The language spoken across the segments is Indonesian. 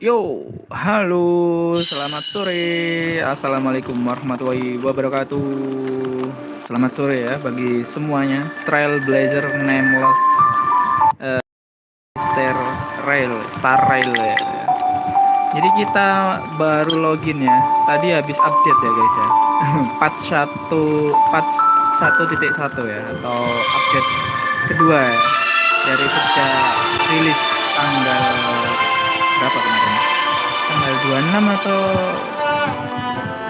Yo, halo, selamat sore. Assalamualaikum warahmatullahi wabarakatuh. Selamat sore ya bagi semuanya. Trailblazer Nameless Star Rail ya. Jadi kita baru login ya. Tadi habis update ya guys ya. patch 1.1 ya, atau update kedua ya, dari sejak rilis tanggal berapa kemarin? Tanggal 26 atau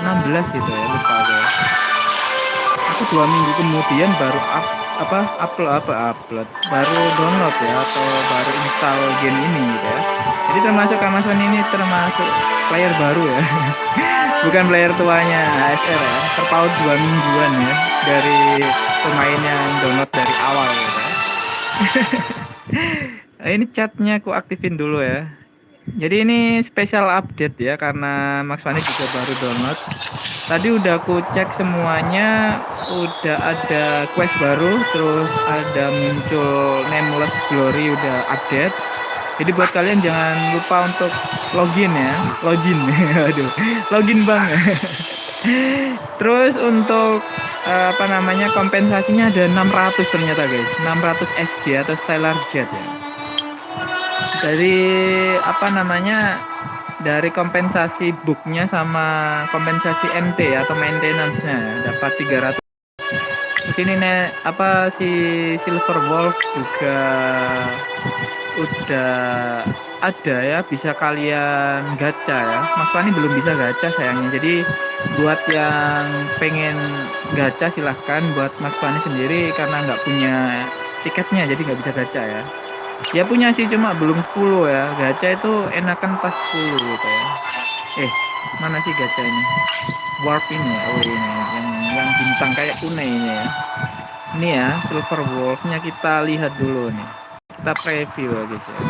16 gitu ya, lupa aku ya. Aku 2 minggu kemudian baru upload baru download ya, atau baru install game ini gitu ya. Jadi termasuk Amazon ini termasuk player baru ya. Bukan player tuanya ASR ya. Terpaut 2 mingguan ya dari pemain yang download dari awal gitu ya. Nah, ini chatnya aku aktifin dulu ya. Jadi ini spesial update ya, karena Max Fani juga baru download. Tadi udah aku cek semuanya, udah ada quest baru, terus ada muncul Nameless Glory udah update. Jadi buat kalian jangan lupa untuk login ya, aduh, login bang. Terus untuk kompensasinya ada 600 ternyata guys, 600 SG atau Stellar Jet ya. Dari kompensasi booknya sama kompensasi MT atau maintenance-nya ya, dapat 300. Terus ini si Silver Wolf juga udah ada ya, bisa kalian gacha ya. Mas Fani belum bisa gacha sayangnya. Jadi buat yang pengen gacha silahkan, buat Mas Fani sendiri karena nggak punya tiketnya jadi nggak bisa gacha ya. Dia punya sih, cuma belum 10 ya. Gacha itu enakan pas 10 gitu ya. Mana sih gacha ini? Warp ini ya. Oh ini yang bintang kayak kunai ini ya. Ini ya, Silver Wolf-nya kita lihat dulu nih. Kita preview ya guys ya.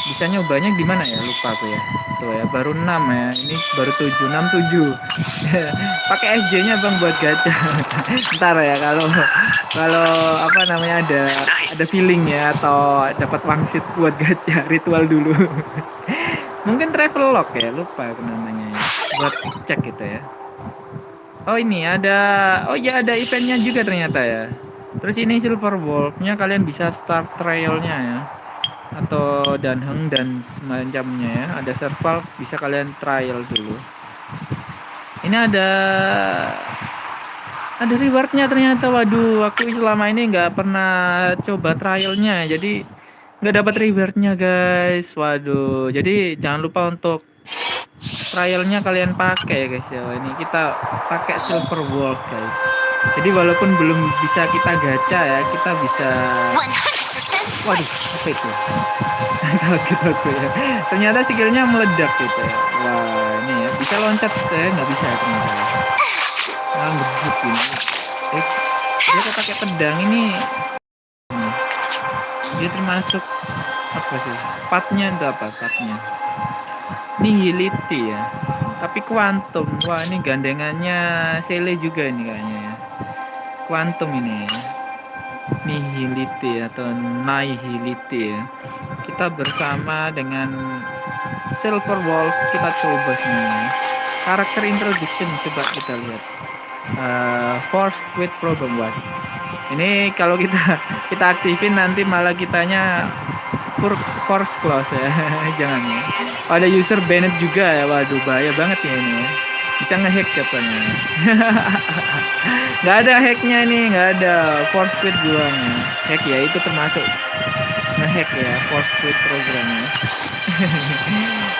Bisa nyobanya gimana ya? Lupa aku ya. Tuh ya, baru 6 ya. Ini baru 7, 67. Pakai SJ-nya Bang buat gacha. Ntar ya kalau ada feeling ya, atau dapat wangsit buat gacha, ritual dulu. Mungkin travel log ya, lupa aku namanya ya. Buat cek gitu ya. Oh ini ada eventnya juga ternyata ya. Terus ini Silver Wolf-nya kalian bisa start trailnya ya, atau danheng dan semacamnya ya. Ada survival, bisa kalian trial dulu. Ini ada rewardnya ternyata. Waduh, aku selama ini nggak pernah coba trialnya, jadi nggak dapat rewardnya guys. Waduh, jadi jangan lupa untuk trialnya kalian pakai ya guys ya. Ini kita pakai Silver Wolf guys. Jadi walaupun belum bisa kita gacha ya, kita bisa. Waduh, apa itu? Kaget aku ya. Ternyata skillnya meledak gitu ya. Wah, ini ya bisa loncat, saya nggak bisa ya ternyata. Ngebut ini. Dia pakai pedang ini. Dia termasuk apa sih? Partnya itu apa? Partnya nihility ya. Tapi quantum. Wah, ini gandengannya Sele juga ini kayaknya ya. Quantum ini. Nihility atau nihility ya. Kita bersama dengan Silver Wolf, kita coba semuanya. Karakter introduction coba kita lihat. Force quit problem one. Ini kalau kita aktifin nanti malah kitanya force close ya. Jangan ya. Ada user banned juga ya. Waduh, bahaya banget ya ini ya. Bisa ngehack katanya. Nggak ada hacknya nih, nggak ada force quit jualnya. Hack ya, itu termasuk ngehack ya, force quit programnya.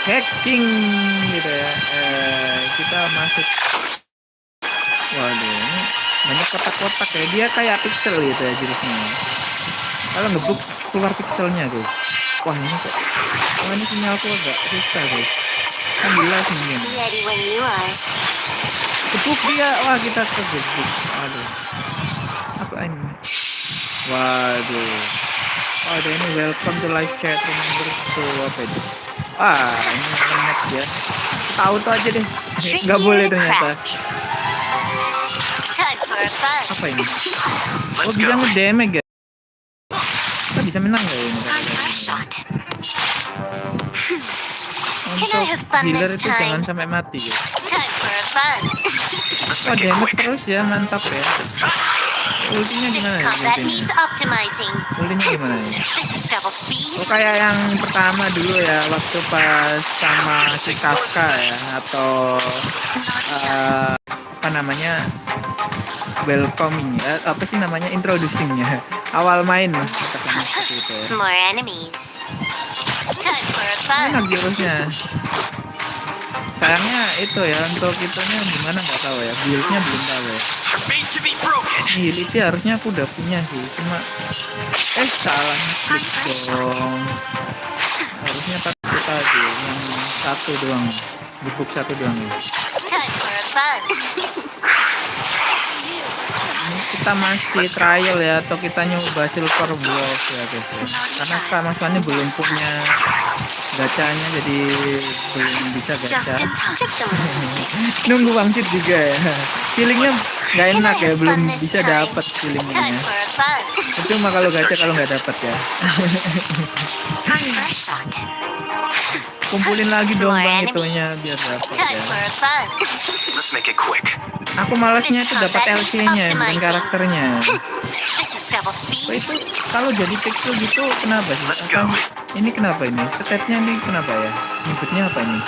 Hacking gitu ya. Kita masuk. Waduh, ini banyak kotak-kotak ya. Dia kayak pixel gitu ya jurusnya. Kalau ngebuk keluar pixelnya guys. Wah ini kok. Wah ini sinyalku agak susah guys. Sambil live mungkin. Gebuk dia. Wah kita kegebuk. Aduh. Apa ini? Waduh. Ada ini welcome to live chat. Remember to apa itu? Ini connect ya. Tahu tuh aja deh. Nggak boleh ternyata. Apa ini? Oh bisa ngedamage ya? Kita bisa menang gak ini? Untuk healer itu jangan sampai mati ya. Oh, damage terus ya, mantap ya. Ultinya gimana ya? Ultinya gimana ya? Oh, kayak yang pertama dulu ya, waktu pas sama si Kafka ya, atau apa namanya, welcoming ya, apa sih namanya, introducing ya, awal main lah katakanlah seperti itu ya. Enak jurusnya. Sayangnya itu ya, untuk itunya gimana nggak tahu ya, build-nya belum tahu ya. Ini harusnya aku udah punya sih, cuma salah klik dong. Harusnya pakai tadi yang satu doang, bubuk satu doang ya. Ini kita masih trial ya, atau kita nyoba silver wolf ya guys ya. Karena Mas Fani belum punya gacanya, jadi belum bisa gacha. Nunggu wangsit juga ya. Feelingnya nggak enak ya, belum bisa dapat feelingnya. Cuma kalau gacha kalau nggak dapat ya. Kumpulin lagi dong bang itunya biar dapat ya. Aku malasnya itu dapat LC-nya bukan karakternya. Oh, itu kalau jadi pixel gitu kenapa sih? Atau ini kenapa ini? Statnya ini kenapa ya? Nyebutnya apa ini?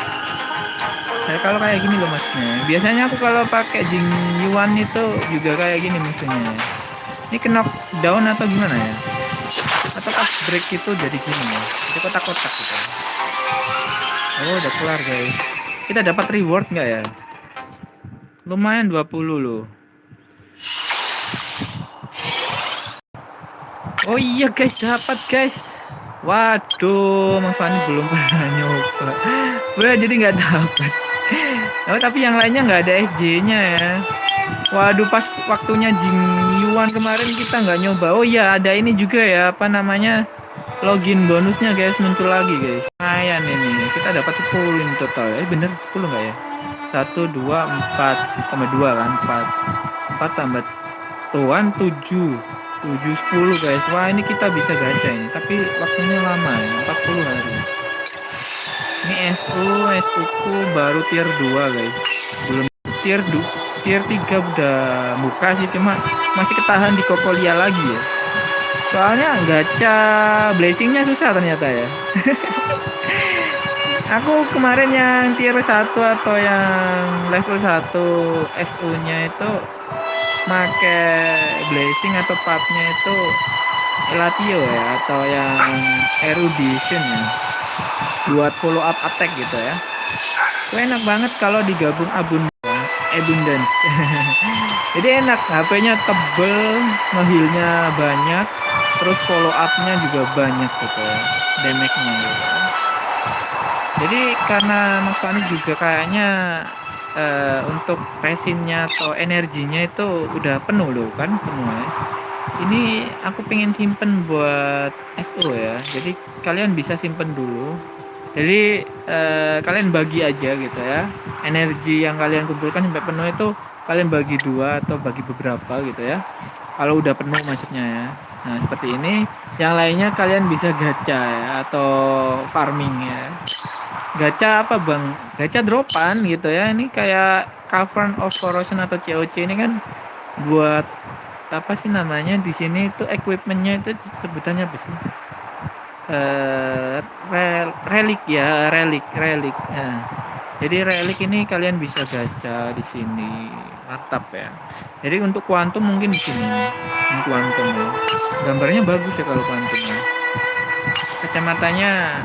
Nah, kalau kayak gini loh maksudnya. Biasanya aku kalau pakai Jing Yuan itu juga kayak gini musuhnya. Ini knock down atau gimana ya? Atau pas break itu jadi gini ya? Jadi kotak-kotak gitu. Oh, udah kelar guys. Kita dapat reward nggak ya? Lumayan 20 loh. Oh iya guys, dapat guys. Waduh, Mas Fani belum pernah nyoba. Jadi nggak dapat. Oh, tapi yang lainnya nggak ada SJ-nya ya. Waduh, pas waktunya Jing Yuan kemarin kita nggak nyoba. Oh iya, ada ini juga ya, apa namanya, login bonusnya guys, muncul lagi guys. Lumayan ini, kita dapat 10 in total. Bener 10 nggak ya? 1, 2, 4 tambah 2 kan, 4 tambah tuan 7 10 guys. Wah, ini kita bisa gacha ini, tapi waktunya lama ya, 40 hari. Ini SU ku baru tier 2 guys, belum tier 3 udah buka sih, cuma masih ketahan di Kokolia lagi ya. Soalnya gacha blessingnya susah ternyata ya. Aku kemarin yang tier 1 atau yang level 1 SU nya itu make blessing atau partnya itu Elatio ya, atau yang erudition ya, buat follow up attack gitu ya. Itu enak banget kalau digabung abundance. Jadi enak, HP-nya tebel, ngeheal-nya banyak, terus follow up-nya juga banyak gitu ya, damage-nya gitu. Jadi karena Mas Fani juga kayaknya untuk resinnya atau energinya itu udah penuh loh kan, penuh ya. Ini aku pengen simpen buat SO ya, jadi kalian bisa simpen dulu. Jadi kalian bagi aja gitu ya, energi yang kalian kumpulkan sampai penuh itu kalian bagi 2 atau bagi beberapa gitu ya, kalau udah penuh maksudnya ya. Nah seperti ini, yang lainnya kalian bisa gacha ya, atau farming ya. Gacha apa bang? Gacha dropan gitu ya. Ini kayak Cavern of Corrosion atau COC ini kan buat apa sih namanya di sini itu, equipmentnya itu sebutannya apa sih? Relik ya, relik. Nah, jadi relik ini kalian bisa gacha di sini, mantap ya. Jadi untuk kuantum mungkin di sini nih, ini kuantum ya. Gambarnya bagus ya kalau kuantum ya. Kacamatanya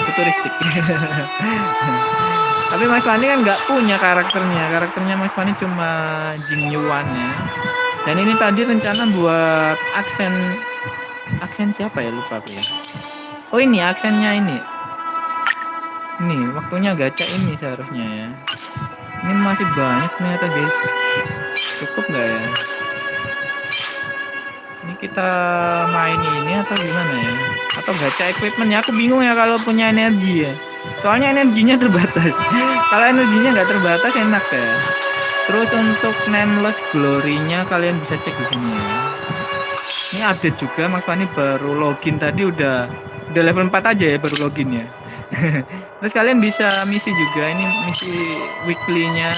futuristik. Tapi Mas Fani kan nggak punya karakternya Mas Fani cuma Jing Yuan ya. Dan ini tadi rencana buat aksen siapa ya, lupa aku ya. Oh ini aksennya ini waktunya gacha ini seharusnya ya. Ini masih banyak ternyata guys, cukup nggak ya? Ini kita main ini atau gimana ya, atau gacha equipmentnya? Aku bingung ya kalau punya energi ya, soalnya energinya terbatas. Kalau energinya nggak terbatas enak ya. Terus untuk nameless glory-nya kalian bisa cek di sini ya. Ini update juga, Mas Fani baru login tadi udah level 4 aja ya baru login ya. Terus kalian bisa misi juga, ini misi weekly-nya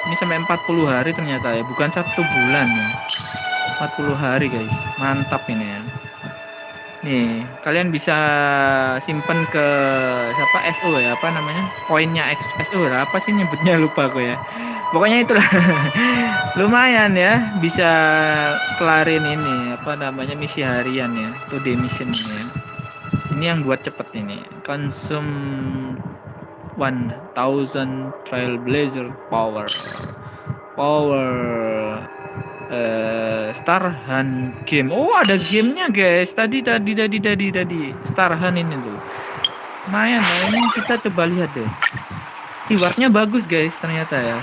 ini sampai 40 hari ternyata ya, bukan 1 bulan ya. 40 hari guys, mantap ini ya. Nih, kalian bisa simpen ke siapa SO ya, apa namanya? Poinnya SO lah, apa sih nyebutnya lupa aku ya. Pokoknya itulah. Lumayan ya, bisa kelarin ini apa namanya misi harian ya, 2D mission ini ya. Ini yang buat cepet ini. Consume 1000 Trailblazer power. Starhan game. Oh, ada gamenya guys. Tadi Starhan ini tuh. Lumayan ya. Ini kita coba lihat deh. Rewardnya bagus guys ternyata ya.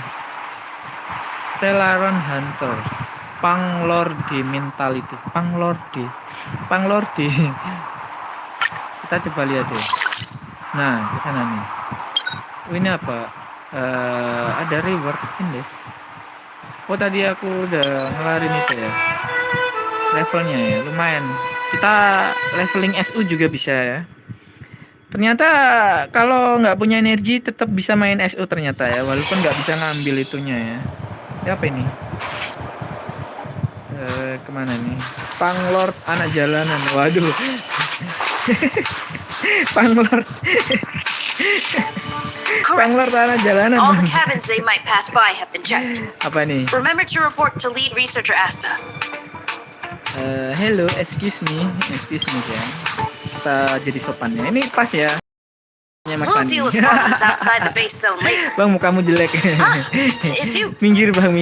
Stellaron Hunters, Panglordi Mentality, Panglordi. Kita coba lihat deh. Nah, ke sana nih. Oh, ini apa? Ada reward index. Oh, tadi aku udah ngelarin itu ya. Levelnya ya, lumayan. Kita leveling SU juga bisa ya. Ternyata kalau nggak punya energi tetap bisa main SU ternyata ya, walaupun nggak bisa ngambil itunya ya. Apa ini? Kemana nih? Panglord anak jalanan. Waduh. Panglord. Panglord anak jalanan. All the cabins they might pass by have been checked. Apa nih? Remember to report to lead researcher Asta. Hello, excuse me ya. Kita jadi sopannya. Ini pas ya. We'll deal with problems outside the base zone later. Bang, mukamu jelek. It's you. Minggir bang.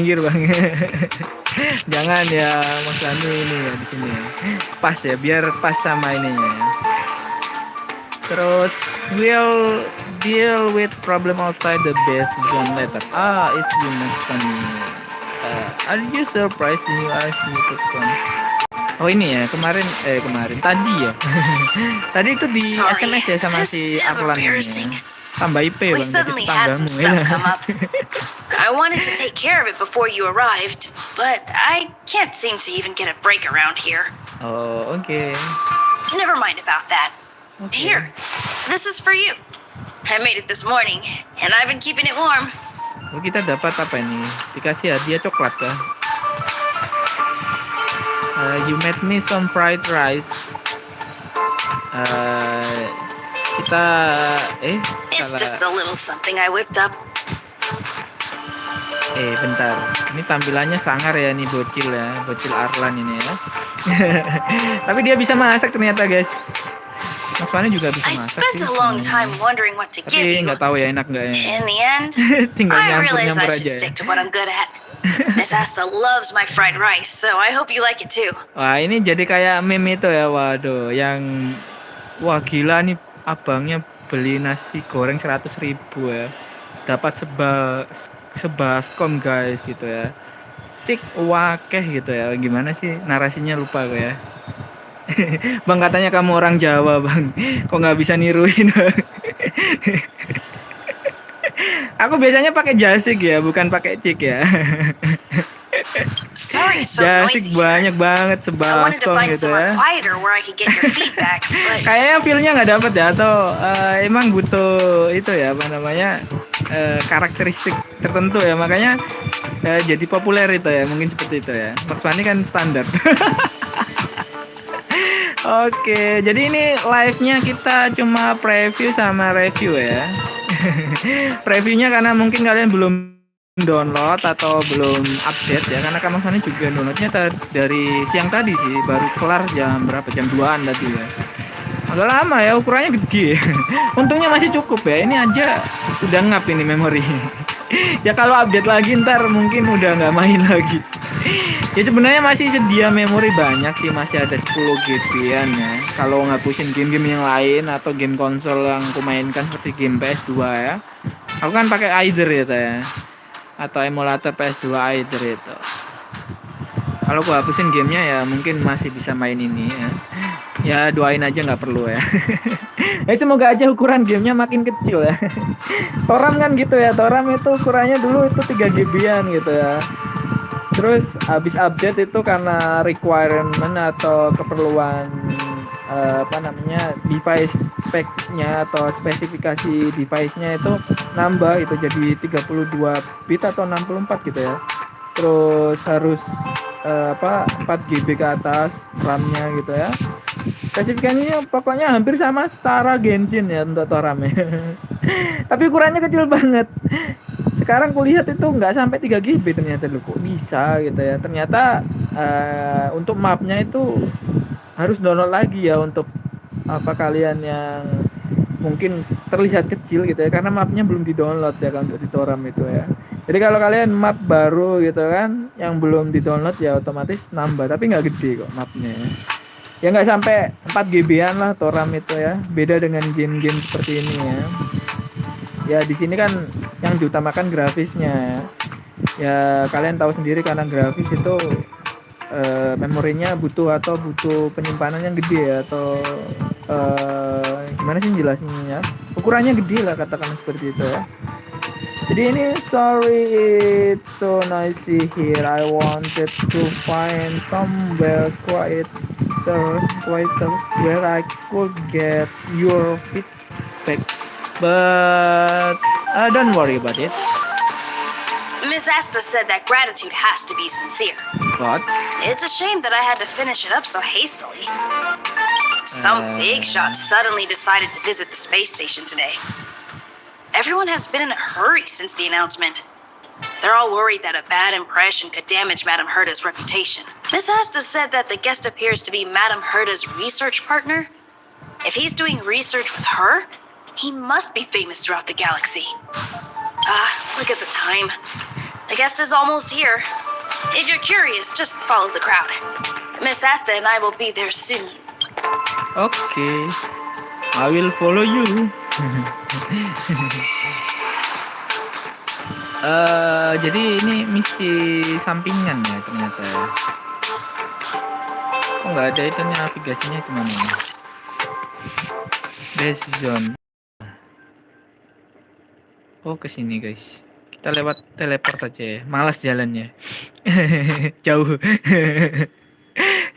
Jangan ya, Mas Anu ini ya di sini. Pas ya, biar pas sama ininya ya. Terus we'll deal with problem outside the base zone later. It's you next time. Are you surprised when you asked me to come? Oh ini ya, kemarin tadi ya. Tadi itu di SMS ya sama si Arlan ya. Tambah IP We bang, suddenly jadi had some tanggamu stuff come up. I wanted to take care of it before you arrived, but I can't seem to even get a break around here. Oh, oke. Never mind about that. Okay. Here, this is for you. I made it this morning, and I've been keeping it warm. Oh, kita dapat apa ini? Dikasih hadiah coklat kah? You made me some fried rice. Kita It's salah. just a little something I whipped up. Bentar. Ini tampilannya sangar ya nih bocil Arlan ini ya. Tapi dia bisa masak ternyata guys. Mas Fani juga bisa I masak spent sih. a long time wondering what to give Tapi you. nggak tahu ya enak nggak ya. In the end, Tinggal I realized nyampur I should aja ya. stick to what I'm good at. Miss Asta loves my fried rice, so I hope you like it too. Wah, ini jadi kayak meme itu ya. Waduh, yang wah gila nih abangnya beli nasi goreng 100.000 ya. Dapat sebaskom guys gitu ya. Cik wakeh gitu ya. Gimana sih narasinya lupa gue ya. Bang katanya kamu orang Jawa bang. Kok nggak bisa niruin bang? Aku biasanya pakai jasik ya, bukan pakai cik ya. Sorry, it's so Jasik noisy. banyak banget I wanted to sebaskom find gitu somewhere ya. quieter where I could get your feedback, but Kayaknya feelnya nggak dapet ya, atau emang butuh itu ya apa namanya karakteristik tertentu ya, makanya jadi populer itu ya, mungkin seperti itu ya. Mas Fani kan standar. Oke, jadi ini live-nya kita cuma preview sama review ya. Previewnya karena mungkin kalian belum download atau belum update ya, karena Mas Fani juga downloadnya dari siang tadi sih, baru kelar jam berapa, jam 2-an tadi ya. Agak lama ya, ukurannya gede. Untungnya masih cukup ya, ini aja udah ngap ini memori. Ya kalau update lagi ntar mungkin udah nggak main lagi. Ya sebenarnya masih sedia memori banyak sih, masih ada 10 GB-an ya. Kalau ngapusin game-game yang lain atau game konsol yang aku mainkan seperti game PS2 ya. Aku kan pakai Aider ya, atau emulator PS2 Aider itu. Kalau aku hapusin gamenya ya mungkin masih bisa main ini ya. Ya doain aja nggak perlu ya. Semoga aja ukuran gamenya makin kecil ya. Toram kan gitu ya, Toram itu ukurannya dulu itu 3 GB-an gitu ya. Terus habis update itu karena requirement atau keperluan device speknya atau spesifikasi device-nya itu nambah itu jadi 32 bit atau 64 gitu ya. Terus harus 4 GB ke atas RAM-nya gitu ya. Spesifikasinya pokoknya hampir sama setara Genshin ya untuk RAM-nya. Tapi ukurannya kecil banget. Sekarang kulihat itu nggak sampai 3 GB ternyata loh, kok bisa gitu ya. Ternyata untuk mapnya itu harus download lagi ya untuk kalian yang mungkin terlihat kecil gitu ya, karena mapnya belum di-download ya kan untuk di Toram itu ya. Jadi kalau kalian map baru gitu kan yang belum di-download ya otomatis nambah, tapi nggak gede kok mapnya ya. Ya nggak sampai 4 GB-an lah Toram itu ya. Beda dengan game-game seperti ini ya. Ya di sini kan yang diutamakan grafisnya ya. Ya kalian tahu sendiri karena grafis itu memorinya butuh penyimpanan yang gede ya, atau gimana sih jelasinnya ya, ukurannya gede lah katakan seperti itu ya. Jadi ini sorry it's so noisy here, I wanted to find somewhere quieter where I could get your feedback, but don't worry about it. Miss Asta said that gratitude has to be sincere. What? It's a shame that I had to finish it up so hastily. Some big shot suddenly decided to visit the space station today. Everyone has been in a hurry since the announcement. They're all worried that a bad impression could damage Madame Herda's reputation. Miss Asta said that the guest appears to be Madame Herda's research partner. If he's doing research with her, he must be famous throughout the galaxy. Look at the time. The guest is almost here. If you're curious, just follow the crowd. Miss Asta and I will be there soon. Okay, I will follow you. Jadi ini misi sampingan ya ternyata ya. Kok nggak ada itu navigasinya kemana ya? Base zone. Oh kesini guys. Kita lewat teleport aja ya. Malas jalannya. Jauh.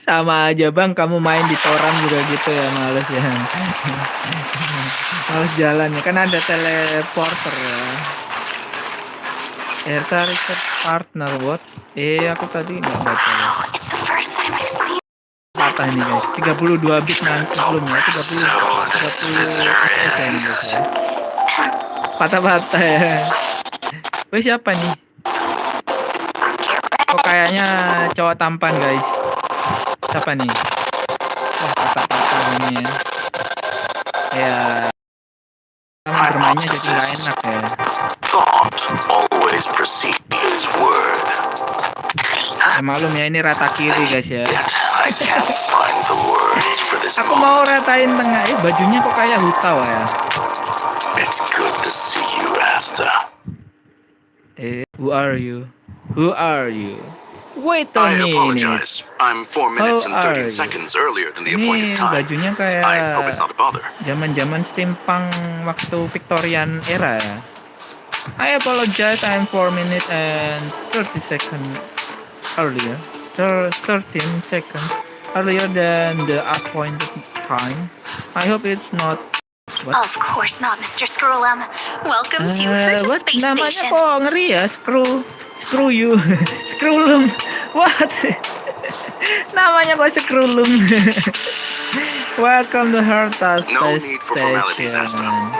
Sama aja bang, kamu main di Toram juga gitu ya, males ya. Males jalannya, kan ada teleporter ya. Erta research partner, what? Aku tadi nggak baca ya. Patah nih guys, 32 bit nanti belum ya, 30% guys ya. Patah-patah ya. Wih siapa nih? Kok kayaknya cowok tampan guys. Siapa nih? Wah patah-patah ini ya. Ya bermainnya jadi nggak enak ya. Thought always precedes word. Ya maklum ya, ini rata kiri guys ya. I can't find the words for this Aku mau ratain tengah. Bajunya kok kayak Hutau ya. It's good to see you, Asta. Who are you? Who are you? Wait a I minute. apologize. I'm 4 minutes and How are 13 you? seconds earlier than the Ini appointed time. bajunya kayak I hope it's not a bother. zaman-zaman steampunk waktu Victorian era ya. I apologize, I'm 4 minutes and 30 seconds earlier. 13 seconds earlier than the appointed time. I hope it's not. What? Of course not, Mr. Scrollum. Welcome to Herda What? Space Namanya Station. kok ngeri ya? Screw you. Scrollum. What? Namanya kok Scrollum. Welcome to Herda Space No need for formalities, Station. Asta.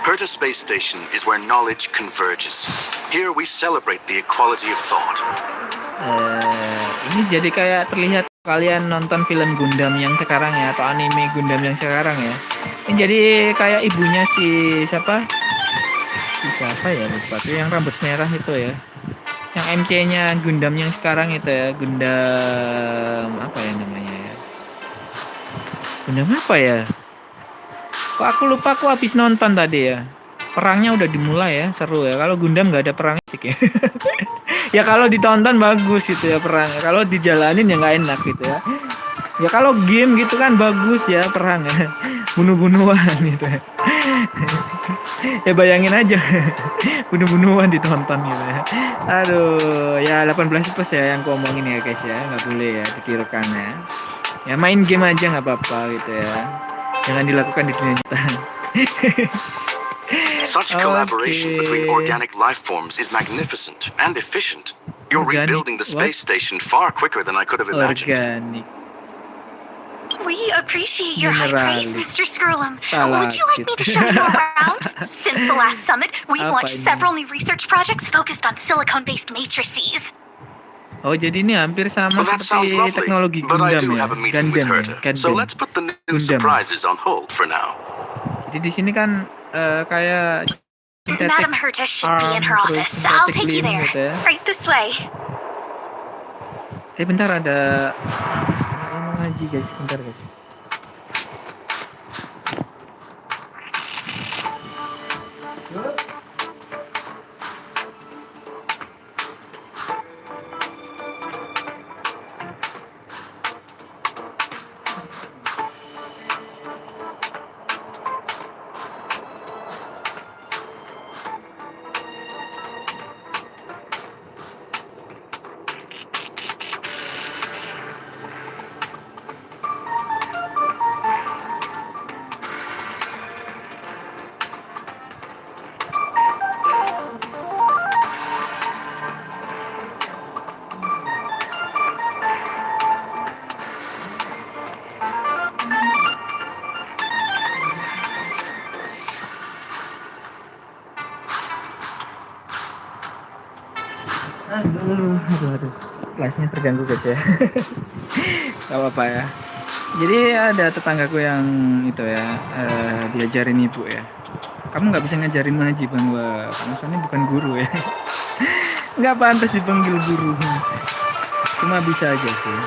Herta Space Station is where knowledge converges. Here we celebrate the equality of thought. Ini jadi kayak terlihat kalian nonton film Gundam yang sekarang ya, atau anime Gundam yang sekarang ya. Ini jadi kayak ibunya si siapa ya, lupa tuh, yang rambut merah itu ya, yang MC-nya Gundam yang sekarang itu ya, Gundam apa ya namanya ya, Gundam apa ya, kok aku lupa, aku habis nonton tadi ya. Perangnya udah dimulai ya, seru ya. Kalau Gundam nggak ada perang sih ya. Ya kalau ditonton bagus gitu ya perangnya. Kalau dijalanin ya nggak enak gitu ya. Ya kalau game gitu kan bagus ya perangnya. Bunuh-bunuhan gitu ya. Ya bayangin aja. Bunuh-bunuhan ditonton gitu ya. Aduh, ya 18+ ya yang ngomongin ya guys ya. Nggak boleh ya ditirukan ya. Ya main game aja nggak apa-apa gitu ya. Jangan dilakukan di dunia nyata. Such collaboration between organic life forms is magnificent and efficient. You're Organic rebuilding the what? space station far quicker than I could have imagined. Organik. We appreciate your high praise, Mineralik. Mr. Scrollum. Stalagmit. Would you like me to show you around? Since the last summit, we've Apa launched ini? several new research projects focused on silicone-based matrices. Oh jadi ini hampir sama Well, that sounds seperti lovely, teknologi but I Gundam do ya. have a meeting with Gundam, Herta, Gundam. so let's put the new Gundam. surprises on hold for now. Jadi di sini kan kayak Madam Herta should be in her terus office. I'll synthetic take you limb there. gitu ya. Right this way. Bentar ada mau ngaji guys, bentar guys. Aduh. Live-nya terganggu guys ya. Gak apa-apa ya. Jadi ada tetanggaku yang itu ya, diajarin ibu ya. Kamu nggak bisa ngajarin ngaji bang, wah, maksudnya bukan guru ya. Nggak pantas dipanggil guru. Cuma bisa aja sih.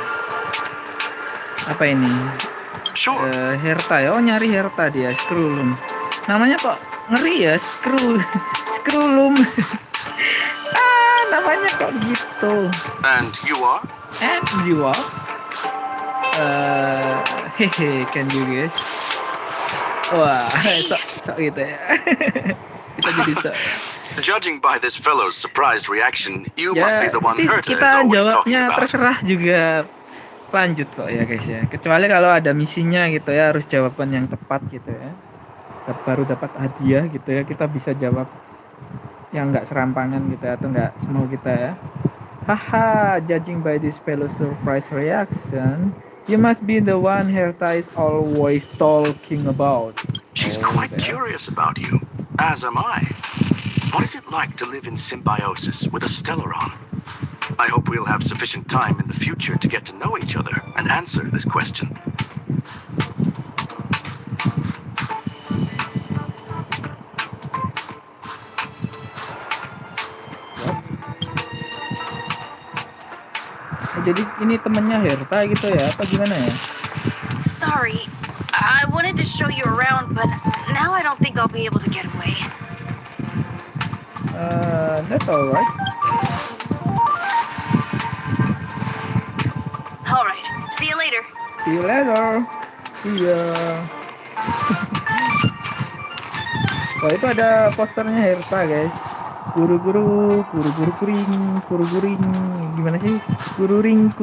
Apa ini? Sure. Herta ya, oh nyari Herta dia, Scrollum. Namanya kok ngeri ya, Scrollum. Namanya kok gitu. And you are? And you are? Hehe, can you guys? Wah, sok gitu ya. Kita jadi sok. Judging by this fellow's surprised reaction, you must be the one Herta is kita always talking jawabnya about. terserah juga lanjut kok ya guys ya. Kecuali kalau ada misinya gitu ya, harus jawaban yang tepat gitu ya. Baru dapat hadiah gitu ya, kita bisa jawab yang nggak serampangan gitu ya, atau nggak semau kita ya. Haha, judging by this fellow's surprise reaction, you must be the one Herta is always talking about. She's quite curious about you, as am I. What is it like to live in symbiosis with a Stellaron? I hope we'll have sufficient time in the future to get to know each other and answer this question. Jadi ini temennya Herta gitu ya, apa gimana ya? Sorry, I wanted to show you around, but now I don't think I'll be able to get away. That's alright. Alright, see you later. See you later. See ya. Wah itu ada posternya Herta guys. Guru-guru kuring. Gimana sih? Kururing.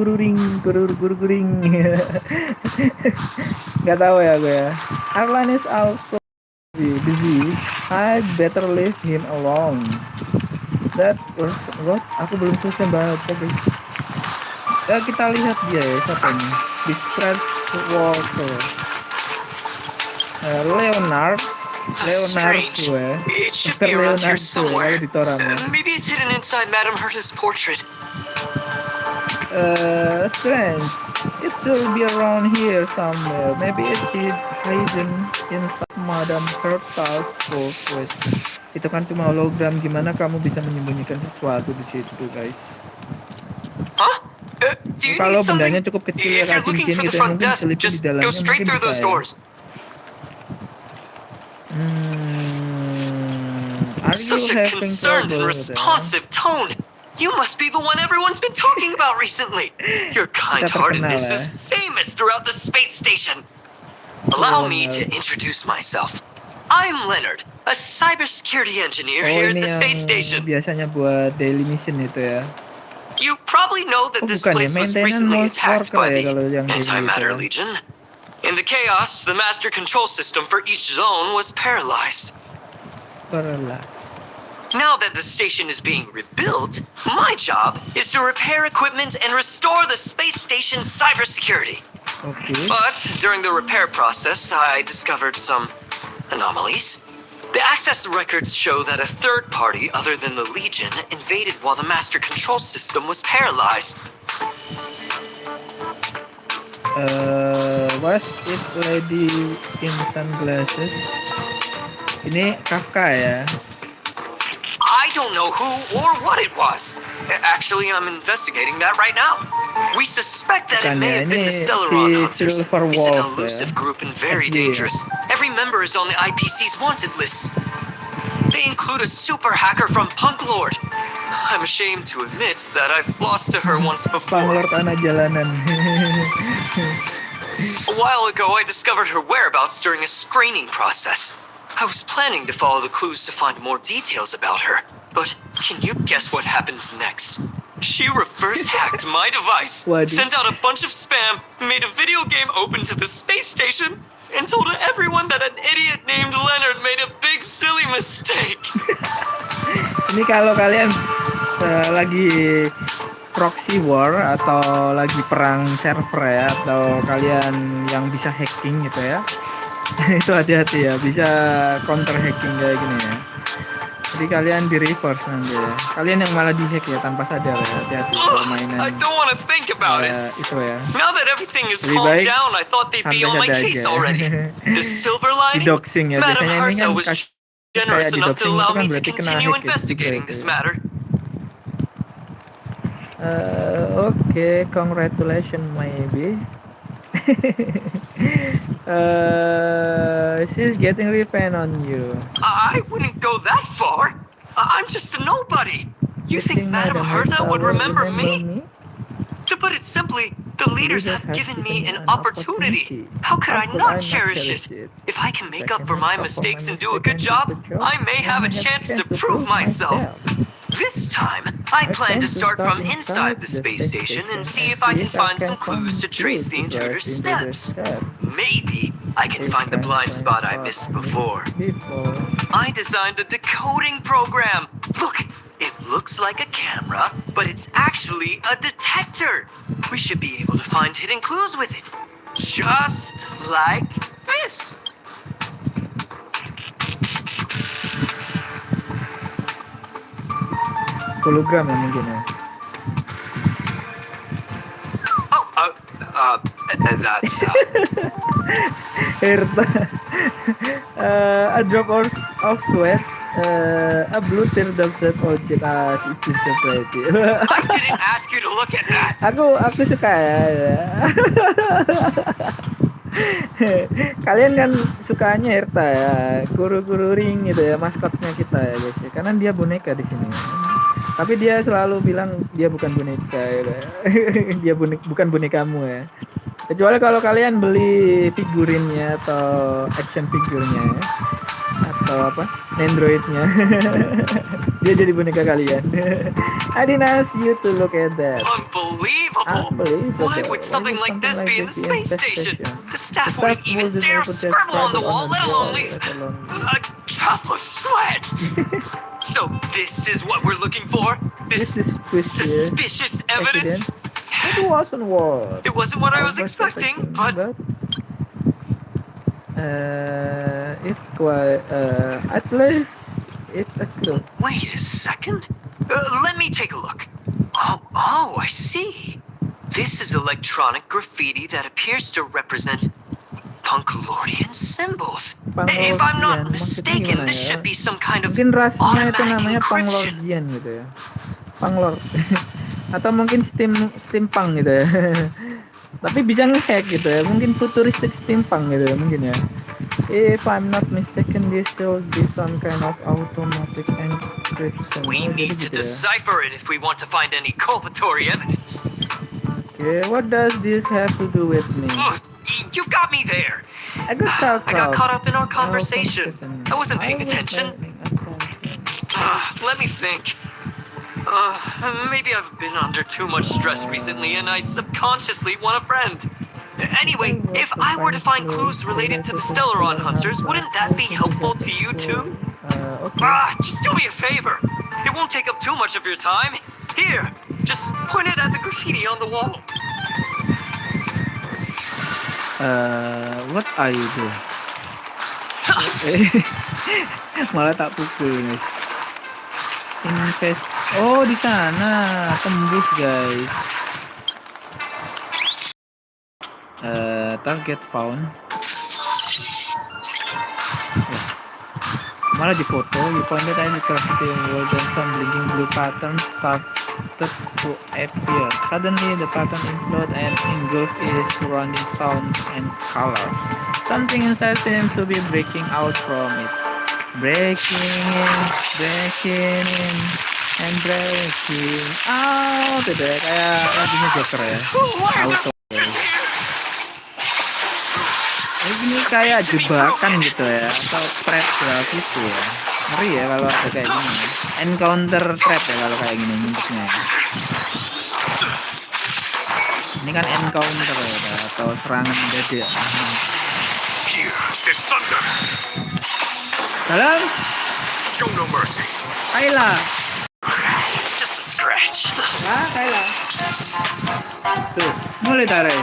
Gak tahu ya gue ya. Arlan is also busy. I better leave him alone. That was what? Aku belum selesai baca guys. Ya kita lihat dia ya, siapa ini? Distress Walker. Leonard gue. It should Dr. be around here Leonard somewhere. kalau ditorang ya. Maybe it's hidden inside Madame Herta's portrait. Strange. It should be around here somewhere. Maybe it's hidden inside Madame Herta's portrait. Itu kan cuma hologram, gimana kamu bisa menyembunyikan sesuatu di situ, guys? Huh? Do you Kalau need something? bendanya cukup kecil If ya, you're looking cincin for the gitu, front mungkin desk, selipin di just dalamnya go straight mungkin through bisa those ya. doors. Are you Such a having concerned and trouble? responsive tone. You must be the one everyone's been talking about recently. Your kind-heartedness is famous throughout the space station. Allow me to introduce myself. I'm Leonard, a cybersecurity engineer here at ini the yang space station. biasanya buat daily mission itu ya. You probably know that Oh, this bukan ya, place was maintenance recently attacked by worker ya the kalau yang kayak gitu Antimatter ya. Legion. In the chaos, the master control system for each zone was paralyzed. Parallax. Now that the station is being rebuilt, my job is to repair equipment and restore the space station's cybersecurity. Oke. But during the repair process, I discovered some anomalies. The access records show that a third party other than the Legion invaded while the master control system was paralyzed. Was it lady in sunglasses? Ini Kafka ya. I don't know who or what it was. Actually, I'm investigating that right now. We suspect that it Bukan may ya, have been ini the Stellaron si Hunters. Silver It's an Wolf elusive ya. group and very SD. dangerous. Every member is on the IPC's wanted list. They include a super hacker from Punk Lord. I'm ashamed to admit that I've lost to her once before. Panglord anak jalanan. A while ago, I discovered her whereabouts during a screening process. I was planning to follow the clues to find more details about her, but can you guess what happens next? She reverse hacked my device, Waduh. sent out a bunch of spam, made a video game open to the space station, and told everyone that an idiot named Leonard made a big silly mistake. Ini kalau kalian lagi proxy war atau lagi perang server ya, atau kalian yang bisa hacking gitu ya. Itu hati-hati ya, bisa counter hacking kayak gini ya. Jadi kalian di reverse nanti ya. Kalian yang malah di hack ya tanpa sadar ya. Hati-hati kalau mainan. I don't want to think about it. Itu ya. Now that everything is Lebih calmed baik down, I thought they'd be santai on my saja case aja. already. The silver lining? Di doxing ya. Madam Biasanya ini Harsa kan was kasus generous kayak di enough to doxing itu allow kan me to berarti kena continue hack ya. investigating this matter. Okay, congratulations maybe. She's getting revenge on you. I wouldn't go that far. I'm just a nobody. You think Madam Herta would remember me? To put it simply, the leaders have given me an opportunity. How could I not cherish it? If I can make up for my mistakes and do a good job, I may have a chance to prove myself. This time, I plan to start from inside the space station and see if I can find some clues to trace the intruder's steps. Maybe I can find the blind spot I missed before. I designed a decoding program. Look, it looks like a camera, but it's actually a detector. We should be able to find hidden clues with it. Just like this. Hologram ya mungkin ya. Oh, that's... Herta. A drop of sweat. A blue teardrop set object as is disappointed. I didn't ask you to look at that. Aku suka ya. Kalian kan sukanya Herta ya, guru-guru ring gitu ya, maskotnya kita ya guys ya. Karena dia boneka di sini. Tapi dia selalu bilang dia bukan boneka gitu ya. Dia bukan bonekamu ya. Kecuali kalau kalian beli figurinnya atau action figurnya ya. Atau apa? Androidnya. Dia jadi boneka kalian. I didn't ask you to look at that. Unbelievable. Why would something like this be in the space station? The staff wouldn't even dare scribble on the wall, let alone leave a drop of sweat. So this is what we're looking for? This suspicious evidence? It wasn't what? It wasn't what I was expecting, but... It quite, at least it's a clue. Wait a second. Let me take a look. Oh, I see. This is electronic graffiti that appears to represent Punklordian symbols. If I'm not mistaken, this should be some kind of mungkin rasnya itu automatic namanya encryption. Punklordian gitu ya. Punklord. Atau mungkin steampunk gitu ya. Tapi bisa nge-hack gitu ya. Mungkin futuristic steampunk gitu ya mungkin ya. If I'm not mistaken, this should be some kind of automatic encryption. We need to decipher it if we want to find any culpatory evidence. Okay, what does this have to do with me? You got me there. I got caught up in our conversation. I wasn't paying attention. Let me think. Maybe I've been under too much stress recently and I subconsciously want a friend. Anyway, if I were to find clues related to the Stellaron Hunters, wouldn't that be helpful to you too? Oke. Just do me a favor. It won't take up too much of your time. Here, just point it at the graffiti on the wall. What are you doing? Malah tak pukul, guys. Invest. Oh, di sana tembus, guys. Target found. Malah di foto, you pointed at the graffiti wall, then some blinking blue patterns started to appear. Suddenly, the pattern imploded and engulfed its surrounding sounds and colors. Something inside seemed to be breaking out from it. Breaking in, and breaking out. Itu ya, kayak lagunya Joker ya. Auto. Ini kayak jebakan gitu ya, atau trap gitu ya. Ngeri ya kalau ada kayak gini. Encounter trap ya kalau kayak gini bentuknya. Ini kan encounter ya, atau serangan mendadak. Salam. Show no mercy. Kayla. Just a scratch. Ah, Kayla. Tuh, mulai tarik.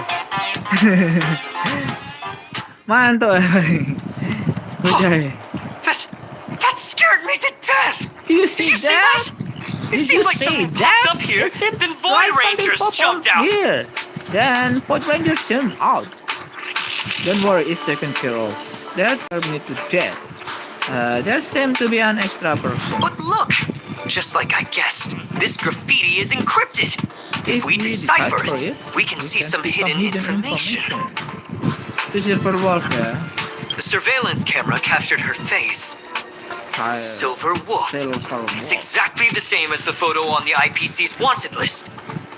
Mantul. Bujay. That scared me to death. Do you see that? It seemed like something popped up here, then Void Rangers jumped out. Here. Then Void Rangers jumped out. Don't worry, it's taken care of. That scared me to death. There seems to be an extra person. But look, just like I guessed, this graffiti is encrypted. If we decipher it, we can see some hidden information. Itu Silver Wolf ya. The surveillance camera captured her face. Silver Wolf. It's exactly the same as the photo on the IPC's wanted list.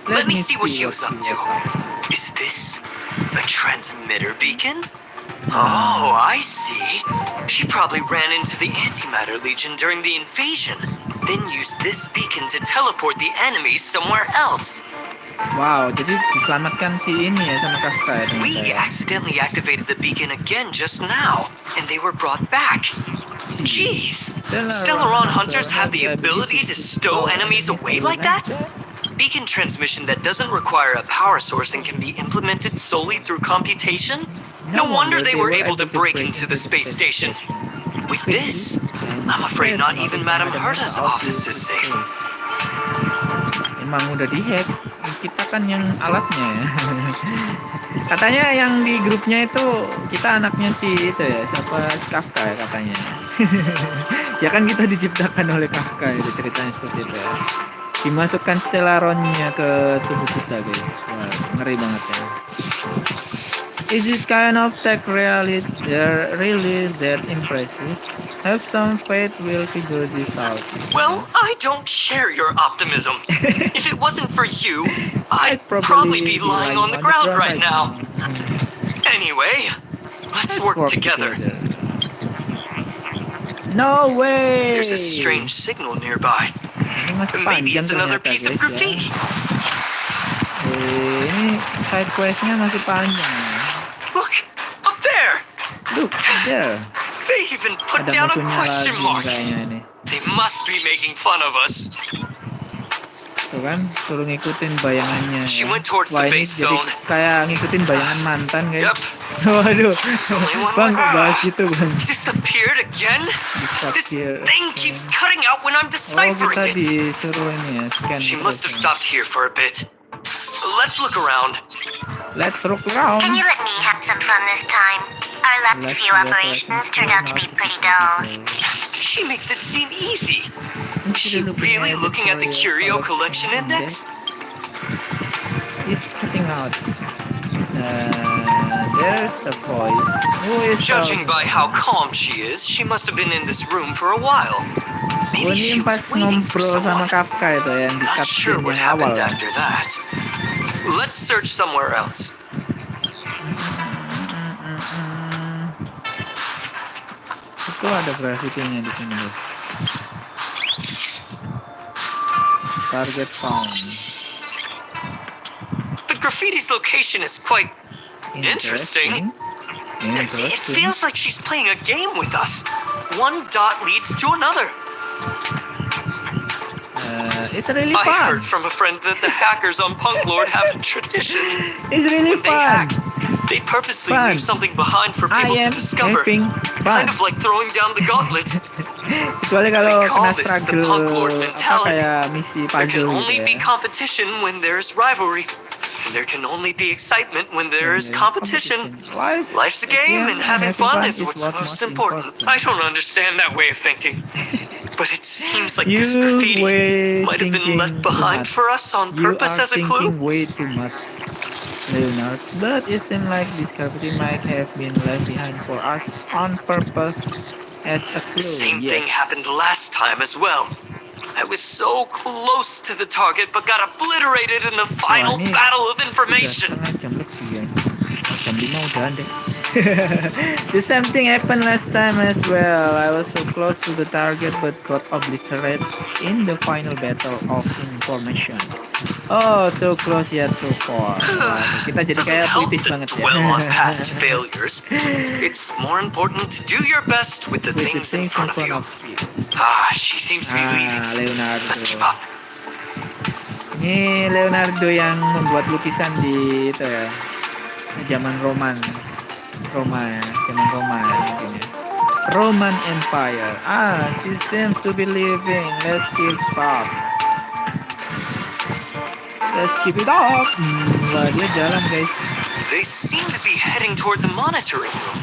Let me see what she was up to. Is this a transmitter beacon? Oh, I see. She probably ran into the Antimatter Legion during the invasion, then used this beacon to teleport the enemies somewhere else. Wow, jadi diselamatkan si ini ya sama Kafka ya. We accidentally activated the beacon again just now, and they were brought back. Jeez, Stellaron Hunters have the ability to stow enemies away like that? Beacon transmission that doesn't require a power source and can be implemented solely through computation? No wonder they were able to break into the space station. With this, I'm afraid not even Madame Herta's office is safe. Emang udah dihack, kita kan yang alatnya ya. Katanya yang di grupnya itu kita anaknya si itu ya, siapa, si Kafka ya katanya. Ya kan kita diciptakan oleh Kafka, itu ceritanya seperti itu ya. Dimasukkan Stellaronnya ke tubuh kita, guys. Wah, ngeri banget ya. Is this kind of tech really that impressive? Have some faith we'll figure this out. Well, I don't share your optimism. If it wasn't for you, I'd probably be lying on the ground right now. Anyway, let's work together. No way! There's a strange signal nearby. Maybe it's another piece of graffiti. Ini side questnya masih panjang. Look, up there! Look, there. They even put Ada down a musuhnya question lagi mark. kayaknya ini. They must be making fun of us. Tuh kan, suruh ngikutin bayangannya. She Ya. wthis Wah, ini base jadi zone. kayak ngikutin bayangan mantan, guys. Yep. Waduh, only one bang, more. bahas gitu, bang. Disappeared again? This Disappear. thing keeps cutting out when I'm Oh, kita deciphering it. disuruh ini ya, scan. She terus must have ya. stopped here for a bit. Let's look around. Let's look around. Can you let me have some fun this time? Our last Let's few do operations turned out to be pretty dull. She makes it seem easy. Is she Consider really at looking at the curio collection index? It's cutting out. There's a voice. Who is Judging by how calm she is, she must have been in this room for a while. Oh, Maybe she ini pas was waiting for ngobrol sama someone. Kafka itu yang di Not sure cutscene what yang awal. happened after that. Let's search somewhere else. Itu ada grafitinya di sini, guys. Target found. The graffiti's location is quite interesting. It feels like she's playing a game with us. One dot leads to another. It's really I fun. heard from a friend that the hackers on Punk Lord have a tradition. It's really When they fun. hack, they purposely Fun. leave something behind for I people to am discover. having fun. Kind of like throwing down the gauntlet. Kecuali kalau They call kena this the struggle Punk Lord apa mentality. kayak misi There can puzzle only gitu be ya. competition when there's rivalry. And there can only be excitement when there is competition. Life's a game and having fun is what's most important. I don't understand that way of thinking. But it seems like this graffiti might have been left behind for us on purpose as a clue. You are thinking way too much, Leonard. But it seems like this graffiti might have been left behind for us on purpose as a clue. Same Yes. thing happened last time as well. I was so close to the target but got obliterated in the final ini battle of Udah information. setengah jam lebih ya. Jam 5 udahan deh. The same thing happened last time as well. I was so close to the target but got obliterated in the final battle of information. Oh, so close yet so far. Wah, kita jadi Doesn't kayak help puitis to banget ya. dwell on past failures. It's more important to do your best with the With the things in front of you. you. Ah, she seems to be leaving. Leonardo. Let's keep up. Ini Leonardo yang membuat lukisan di itu ya. Zaman Roma ya, zaman Roma ya mungkin ya. Roman Empire. She seems to be leaving. Let's keep up. Let's keep it up. Wah, dia jalan guys. They seem to be heading toward the monitoring room.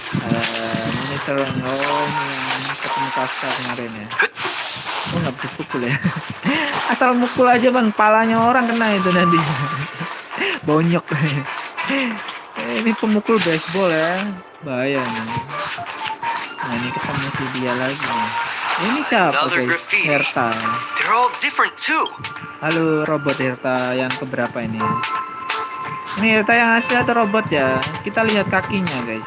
Monitor ini yang ketemu Kafka kemarin ya. Oh, nggak bisa pukul ya. Asal mukul aja bang, palanya orang kena itu nanti. Bonyok. Ini pemukul baseball ya, bahaya nih. Nah ini ketemu si dia lagi nih. Ini siapa Another guys? graffiti. Herta. They're all different too. Halo robot Herta yang keberapa ini? Ini Herta yang asli atau robot ya? Kita lihat kakinya guys.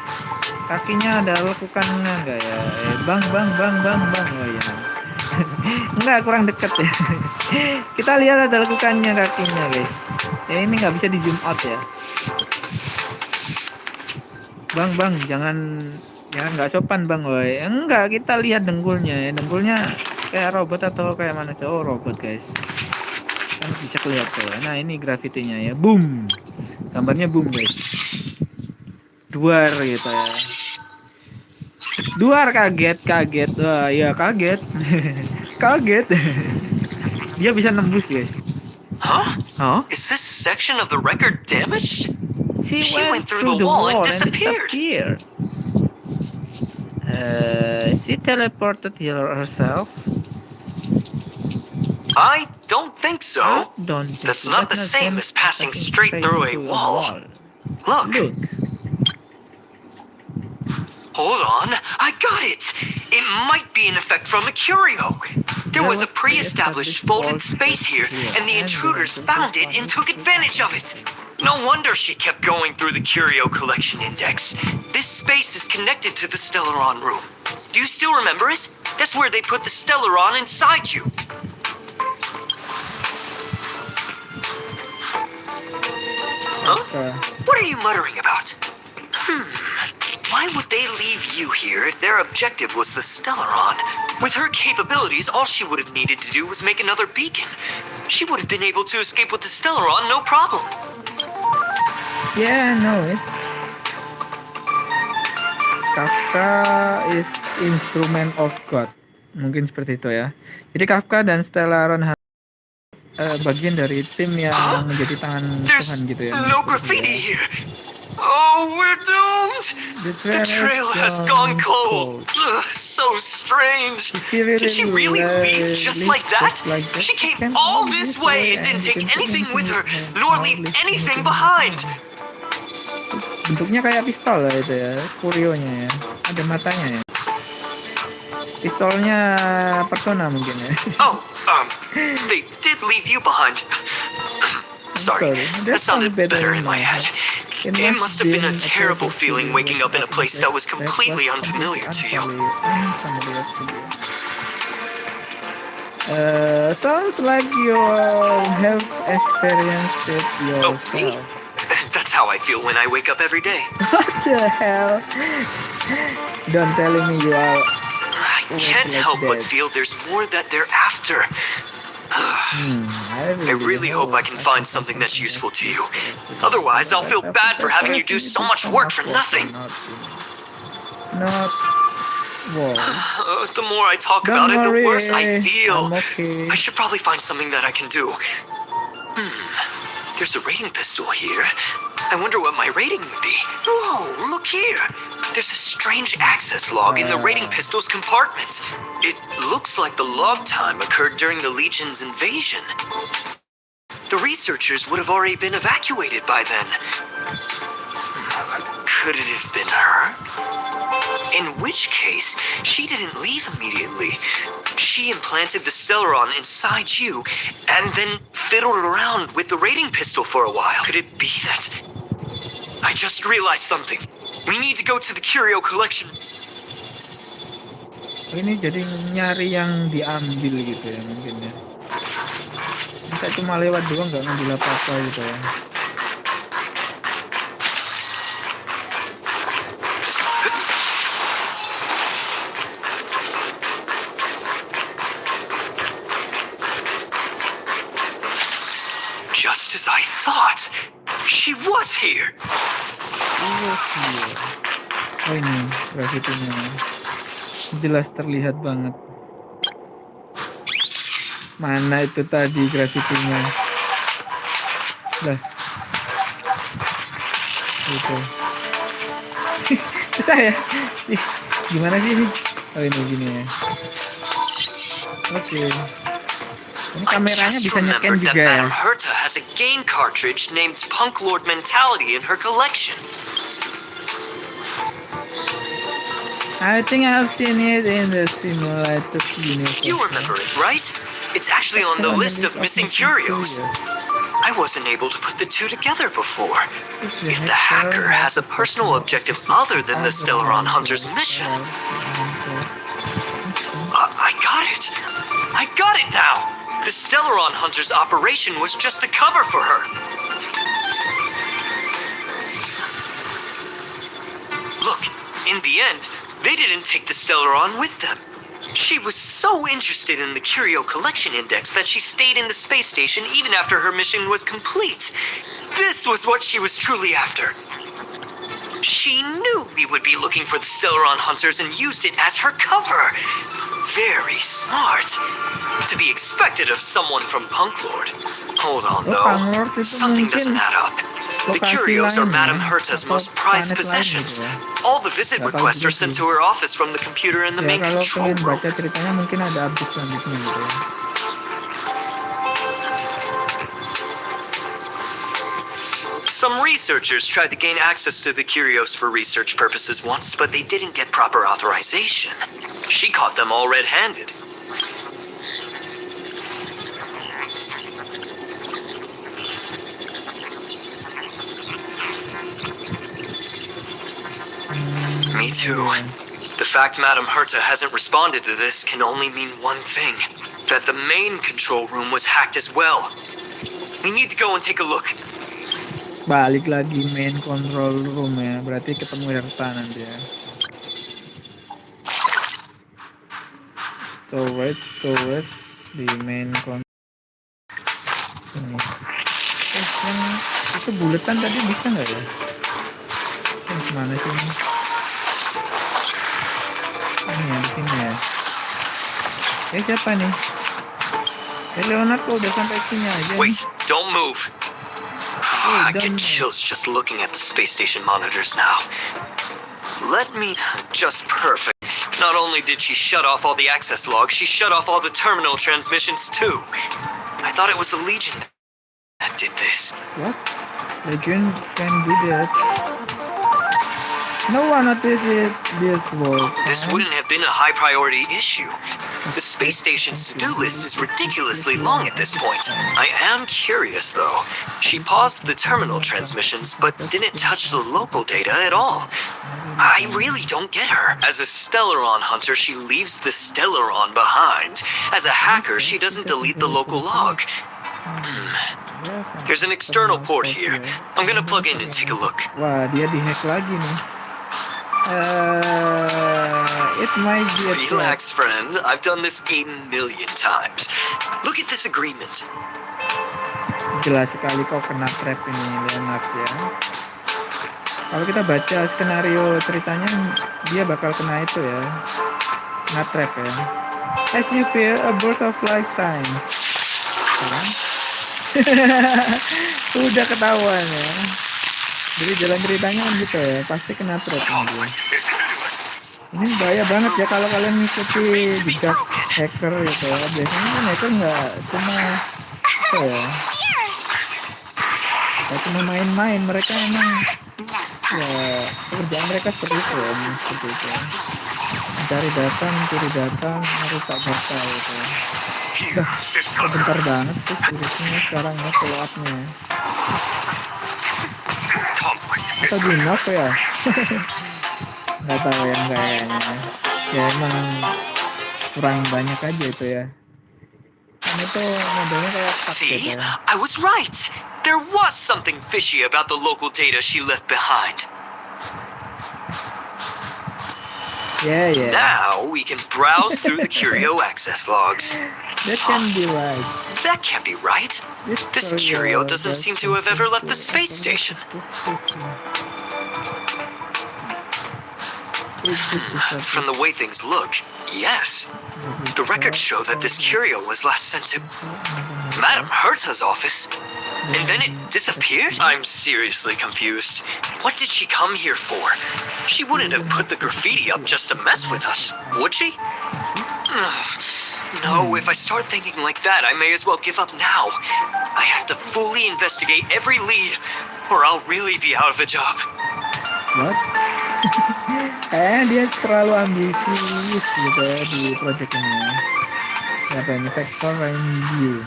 Kakinya ada lekukannya enggak ya? Bang. Oh ya. Enggak, kurang deket ya. Kita lihat ada lekukannya kakinya guys. Ini nggak bisa di zoom out ya. Bang, jangan nggak sopan bang, woi. Enggak, kita lihat dengkulnya ya. Dengkulnya kayak robot atau kayak mana? Oh, robot guys. Kan bisa kelihatan. Nah, ini grafitinya ya. Boom. Gambarnya boom guys. Duar gitu ya. Duar kaget. Wah, ya kaget. Kaget. Dia bisa nembus guys. Huh? Is this section of the record damaged? She went through the wall and disappeared. She teleported here herself. I don't think so. That's not the same as passing straight through a wall. Look. Hold on, I got it! It might be an effect from a curio. There was a pre-established folded space here, and the intruders found it and took advantage of it. No wonder she kept going through the curio collection index. This space is connected to the Stellaron room. Do you still remember it? That's where they put the Stellaron inside you. Huh? What are you muttering about? Why would they leave you here if their objective was the Stellaron? With her capabilities, all she would have needed to do was make another beacon. She would have been able to escape with the Stellaron, no problem. Yeah, I know it. Kafka is instrument of God. Mungkin seperti itu ya. Jadi Kafka dan Stellaron bagian dari tim yang menjadi tangan Tuhan gitu ya. No graffiti here. Oh, we're doomed. The trail has gone cold. So strange. Did she really leave just like that? She came all this way and didn't take anything with her, nor leave anything behind. Bentuknya kayak pistol lah itu ya, kurionya ya. Ada matanya ya. Pistolnya Persona mungkin ya. They did leave you behind. Sorry, that sounded better in my head. It must have been a terrible feeling waking up in a place that was completely unfamiliar to you. Sounds like you have experienced it Oh, me? yourself. That's how I feel when I wake up every day. What the hell? Don't tell me you are. I can't like help but that. feel there's more that they're after. I I really hope I can find something that's useful to you. Otherwise, I'll feel bad for having you do so much work for nothing. Not. Whoa. The more I talk Don't about it, the worry, worse I feel. I'm okay. I should probably find something that I can do. There's a rating pistol here. I wonder what my rating would be. Whoa, look here. There's a strange access log in the rating pistol's compartment. It looks like the log time occurred during the Legion's invasion. The researchers would have already been evacuated by then. Could it have been her? In which case, she didn't leave immediately. She implanted the Stellaron inside you, and then fiddled around with the rating pistol for a while. Could it be that... I just realized something. We need to go to the curio collection. Ini jadi nyari yang diambil gitu ya mungkin ya. Bisa cuma lewat doang nggak ngambil apa-apa gitu ya. Just as I thought. She was here. Oh ini grafitinya jelas terlihat banget. Mana itu tadi grafitinya? Lah, gitu. Susah ya? Ih, gimana sih ini? Oh ini gini ya. Oke. Ini kameranya bisa nyeken juga ya. Madame Herta has a game cartridge named Punk Lord Mentality in her collection. I think I've seen it in the simulated universe. You remember it, right? It's actually on the list of missing curios. I wasn't able to put the two together before. If the hacker has a personal objective other than the Stellaron Hunter's mission... I got it! I got it now! The Stellaron Hunter's operation was just a cover for her. Look, in the end, they didn't take the Stellaron with them. She was so interested in the Curio Collection Index that she stayed in the space station even after her mission was complete. This was what she was truly after. She knew we would be looking for the Stellaron Hunters and used it as her cover. Very smart. To be expected of someone from Punk Lord. Hold on, though. Something doesn't add up. The curios are Madame Herta's most prized possessions. All the visit requests are sent to her office from the computer in the main control room. Baca ceritanya mungkin ada update selanjutnya gitu ya. Some researchers tried to gain access to the curios for research purposes once, but they didn't get proper authorization. She caught them all red-handed. Me too. The fact Madame Herta hasn't responded to this can only mean one thing. That the main control room was hacked as well. We need to go and take a look. Balik lagi main control room ya. Berarti ketemu Herta nanti ya. Storage di main control. Sini. Yang itu buletan tadi bisa nggak ya? Mana sih ini? Ini ya di sini ya. Siapa nih? Leonard kok udah sampai sini aja. Wait, don't move. I get chills just looking at the space station monitors now. Let me... Just perfect. Not only did she shut off all the access logs, she shut off all the terminal transmissions too. I thought it was the Legion that did this. What? Legion can do that? No one noticed this work. This wouldn't have been a high priority issue. The space station's to-do list is ridiculously long at this point. I am curious though. She paused the terminal transmissions, but didn't touch the local data at all. I really don't get her. As a Stellaron hunter, she leaves the Stellaron behind. As a hacker, she doesn't delete the local log. There's an external port here. I'm gonna plug in and take a look. Wah, dia dihack lagi nih. It might be a trap. Relax, friend. I've done this 8,000,000 times. Look at this agreement. Jelas sekali kau kena trap ini, Leonard ya. Kalau kita baca skenario ceritanya, dia bakal kena itu ya, kena trap ya. As you fear, a burst of light shines. Udah ketahuan ya. Jadi jalan ceritanya kan gitu ya, pasti kena trap ini. Ini bahaya banget ya kalau kalian ngikuti jejak hacker gitu ya. Biasanya kan hacker nggak cuma apa ya, nggak cuma main-main, mereka emang ya pekerjaan mereka seperti itu ya, seperti itu. Mencari data, mencuri data, merusak data gitu ya. Udah bentar banget tuh virusnya sekarang ya, follow up-nya. Atau di knock ya? Nggak tahu ya, kayaknya. Ya emang kurang banyak aja itu ya. Kan itu modelnya kayak paket See, ya. I was right. There was something fishy about the local data she left behind. Yeah. Now we can browse through the Curio access logs. That can be right. That can't be right. This Curio doesn't seem to have ever left the space station. From the way things look, yes. The records show that this Curio was last sent to Madame Herta's office. And then it disappeared? I'm seriously confused. What did she come here for? She wouldn't have put the graffiti up just to mess with us, would she? No, if I start thinking like that, I may as well give up now. I have to fully investigate every lead, or I'll really be out of a job. What? Dia terlalu ambisius gitu ya di project ini ya. Apa ini? Vector Rainview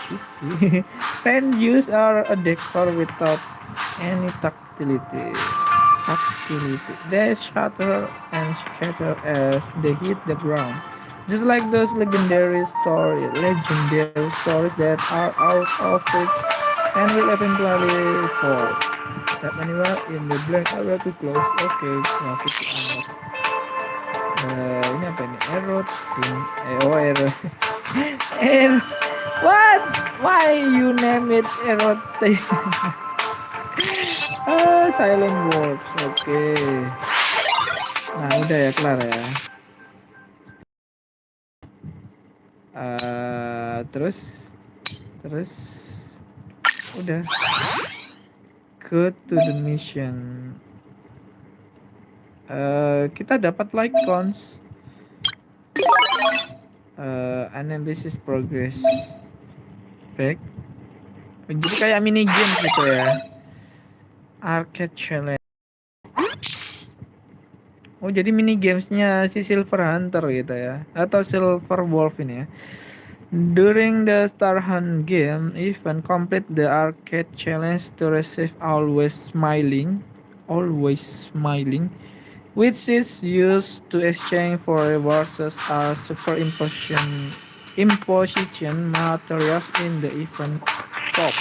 City. Rainviews are a decor without any tactility. They shatter and scatter as they hit the ground, just like those legendary stories that are out of reach and will eventually fall. Tap anywhere in the blank area to close. Okay, graffiti unlock. Ini apa ini? Arrow. What? Why you name it arrow? Silent words. Oke. Nah, udah ya, kelar ya. Terus udah. Go to the mission. Kita dapat like counts. Analysis progress. Back. Jadi kayak mini game gitu ya. Arcade challenge. Oh, jadi mini gamesnya si Silver Hunter gitu ya, atau Silver Wolf ini ya. During the Star Hunt game event, complete the arcade challenge to receive always smiling, which is used to exchange for rewards such as superimposition materials in the event shop.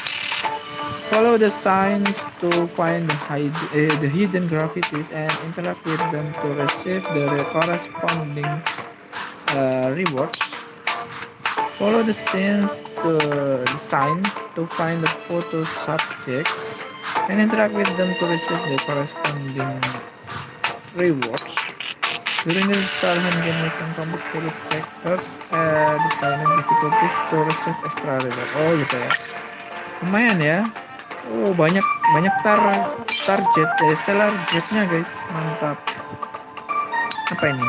Follow the signs to find the hidden graffitis and interact with them to receive the corresponding rewards. Follow the sign to find the photo subjects and interact with them to receive the corresponding rewards. During the Star Hunt game event, complete select sectors designing difficulties to receive extra reward. Oh gitu ya. Lumayan ya. Oh, banyak star jet ya, stellar jetnya guys, mantap. Apa ini?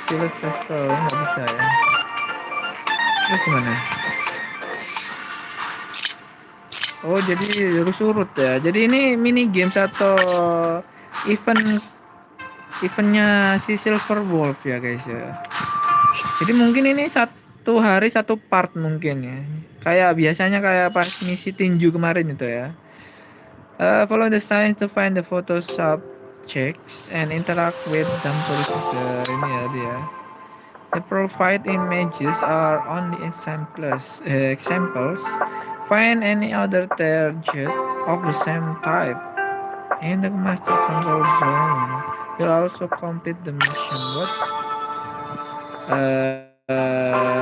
Silet Sester nggak bisa ya. Terus gimana? Oh, jadi urut ya. Jadi ini mini games atau eventnya si Silver Wolf ya guys ya. Jadi mungkin ini 1 hari 1 part mungkin ya. Kayak biasanya kayak pas misi tinju kemarin itu ya. Follow the signs to find the photo subjects and interact with them terus ini ya dia. The provide images are only examples. Find any other target of the same type in the master control zone. You'll also complete the mission. What?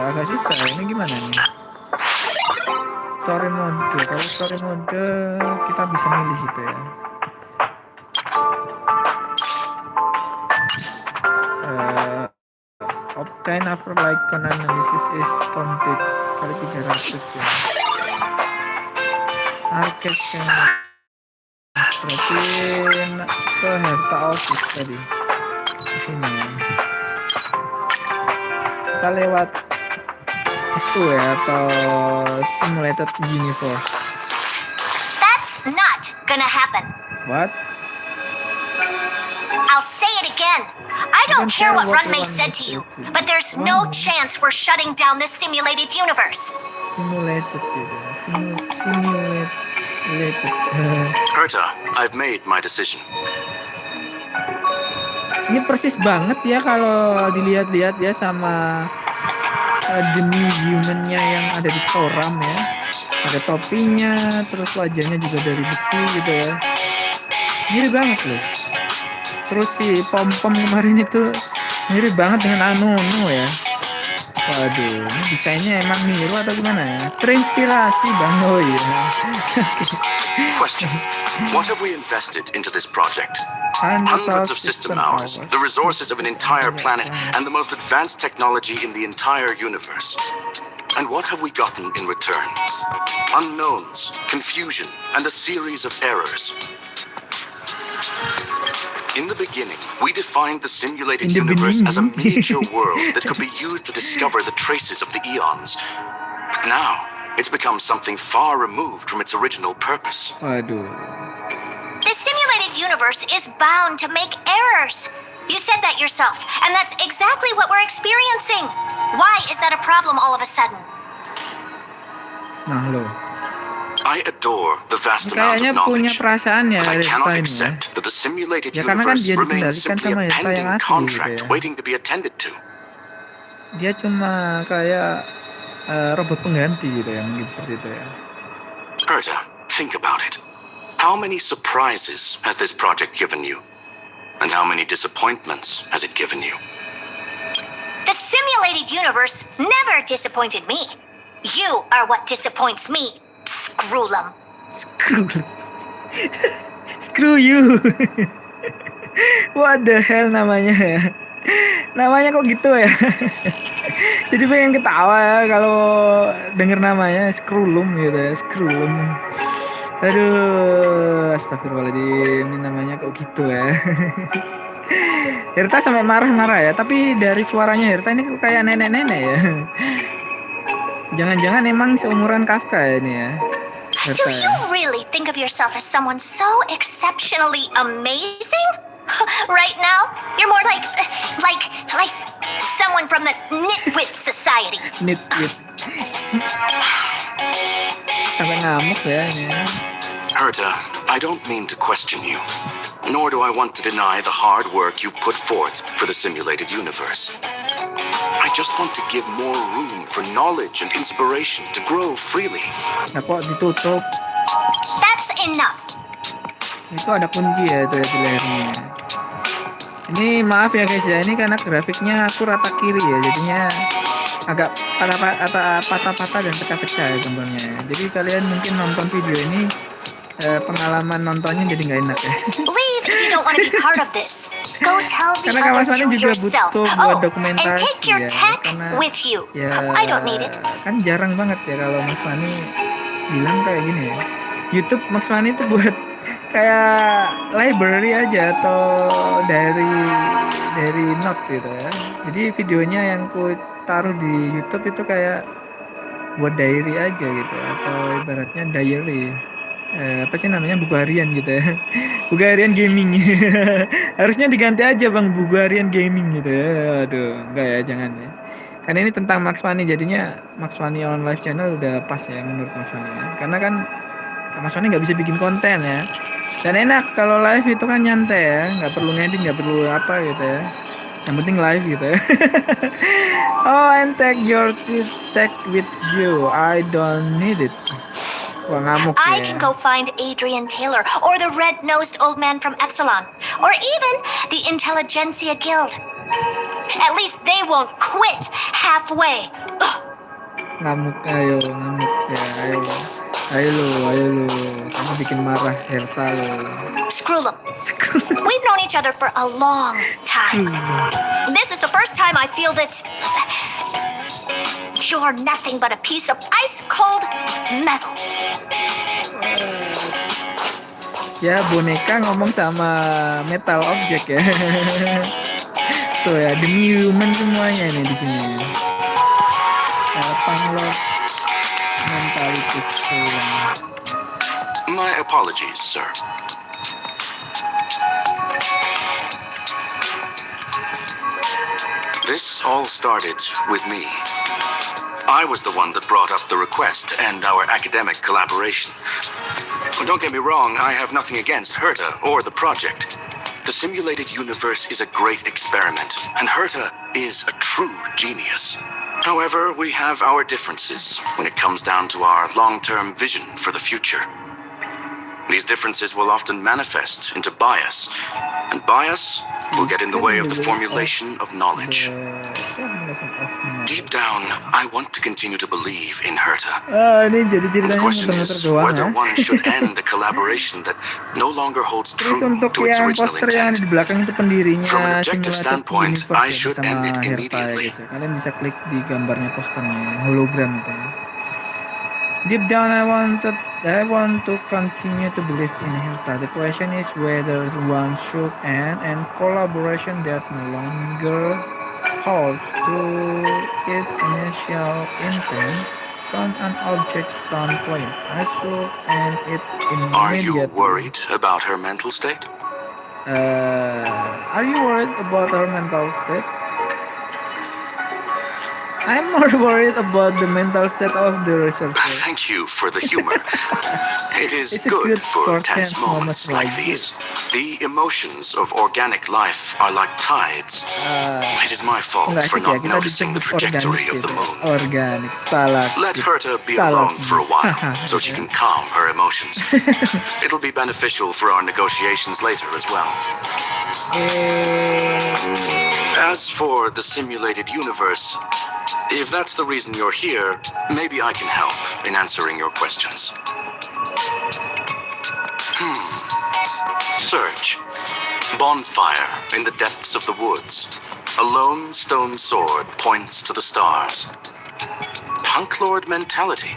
Agak susah. Ini gimana nih? Story mode. Kalau story mode kita bisa milih gitu ya. Obtain after like analysis is complete kali 300 ya. Arcade channel. Berarti ke harta office tadi. Di sini ya. Kita lewat S2 ya atau simulated universe. That's not gonna happen. What? I'll say it again. I don't care what Runmei said to you, but there's no chance we're shutting down this simulated universe. Simulated gitu. Simulated. Herta, I've made my decision. Ini persis banget ya kalau dilihat-lihat ya sama demi humannya yang ada di Toram ya. Ada topinya, terus wajahnya juga dari besi gitu ya. Mirip banget loh. Terus si pom-pom kemarin itu mirip banget dengan Anono ya. Waduh, ini desainnya emang niru atau gimana ya? Terinspirasi Bang. Oh iya. Question. What have we invested into this project? Hundreds Hundreds of system hours, the resources of an entire planet, and the most advanced technology in the entire universe. And what have we gotten in return? Unknowns, confusion, and a series of errors. In the beginning, we defined the simulated universe as a miniature world that could be used to discover the traces of the eons. But now, it's become something far removed from its original purpose. Waduh. The simulated universe is bound to make errors. You said that yourself, and that's exactly what we're experiencing. Why is that a problem all of a sudden? Nah lo. I adore the vast amount Kayaknya of punya knowledge, perasaan ya but I dari cannot Stein ya. accept that the simulated Ya karena kan universe dia remains dikendalikan simply sama a Herta yang pending asli gitu contract ya. waiting to be attended to. Dia cuma kayak robot pengganti gitu ya, mungkin seperti itu ya. Herta, think about it. How many surprises has this project given you? And how many disappointments has it given you? The simulated universe never disappointed me. You are what disappoints me, Screwlum. Screw you. What the hell namanya ya? Namanya kok gitu ya? Jadi pengen ketawa ya kalau denger namanya Screwlum gitu ya, Screwlum. Aduh, astagfirullahaladzim, ini namanya kok gitu ya. Herta sampai marah-marah ya, tapi dari suaranya Herta ini kok kayak nenek-nenek ya. Jangan-jangan emang seumuran Kafka ya ini ya. Do you really think of yourself as someone so exceptionally amazing? Right now, you're more like someone from the Nitwit Society. Nitwit. Sampai ngamuk ya ini. Herta, I don't mean to question you, nor do I want to deny the hard work you've put forth for the simulated universe. I just want to give more room for knowledge and inspiration to grow freely. Nah kok ditutup? That's enough. Itu ada kunci ya itu ya di lehernya. Ini maaf ya guys ya, ini karena grafiknya aku rata kiri ya, jadinya agak patah-patah dan pecah-pecah ya gambarnya. Jadi kalian mungkin nonton video ini pengalaman nontonnya jadi nggak enak ya. Leave if you don't want to be part of this. Go tell the Karena other kawan-kawan two juga yourself. butuh buat Oh, and dokumentasi take your ya. tech Karena with you. ya I don't need it. kan jarang banget ya kalau Mas Fani bilang kayak gini ya. YouTube Mas Fani itu buat kayak library aja atau dari note gitu ya. Jadi videonya yang ku taruh di YouTube itu kayak buat diary aja gitu atau ibaratnya diary. Apa sih namanya, buku harian gitu ya. Buku harian gaming. Harusnya diganti aja Bang, buku harian gaming gitu ya. Aduh, enggak ya, jangan ya. Karena ini tentang Max Funny, jadinya Max Funny on live channel udah pas ya menurut Max Funny ya. Karena kan Mas Funny nggak bisa bikin konten ya. Dan enak kalau live itu kan nyantai ya, nggak perlu ngedit, nggak perlu apa gitu ya. Yang penting live gitu ya. Oh, and take your tech with you. I don't need it. Wah, ngamuk I ya. can go find Adrian Taylor or the red-nosed old man from Epsilon or even the Intelligentsia Guild. At least they won't quit halfway. Ugh. Ngamuk, ayo ngamuk ya, ayo lo. Kamu bikin marah Herta lo. Screw them. We've known each other for a long time. This is the first time I feel that you're nothing but a piece of ice-cold metal. Ya, boneka ngomong sama metal object ya. Tuh ya, demi human semuanya nih di sini. Panglot mentalitas pulang. My apologies, sir. This all started with me. I was the one that brought up the request and our academic collaboration. Don't get me wrong, I have nothing against Herta or the project. The simulated universe is a great experiment, and Herta is a true genius. However, we have our differences when it comes down to our long-term vision for the future. These differences will often manifest into bias, and bias will get in the way of the formulation of knowledge. Deep down, I want to continue to believe in Herta. Ini jadi The ceritanya question muter-muter is doang whether ya. one should end a collaboration that no longer holds Terus true untuk to its yang original poster yang ada intent. di belakang itu pendirinya From an objective Simulated standpoint, Universe I ya, should bersama end it Herta ya immediately. guys ya. Kalian bisa klik di gambarnya posternya, hologram itu ya. Deep down, I want to continue to believe in Herta. The question is whether one should end and collaboration that no longer holds to its initial intent. From an object standpoint, I should end it Are you immediately. worried about her mental state? Are you worried about her mental state? I'm more worried about the mental state of the researcher. Thank you for the humor. It is It's a good good for for tense tense moments moments like like these. this. The emotions of organic life are like tides. It is my fault Enggak for asik ya, not kita noticing the disebut organik trajectory of gitu. the moon. Organik, stalak. Let Herta be alone for a while so she can calm her emotions. It'll be beneficial for our negotiations later as well. As for the simulated universe, if that's the reason you're here, maybe I can help in answering your questions. Search. Bonfire in the depths of the woods. A lone stone sword points to the stars. Punk Lord mentality.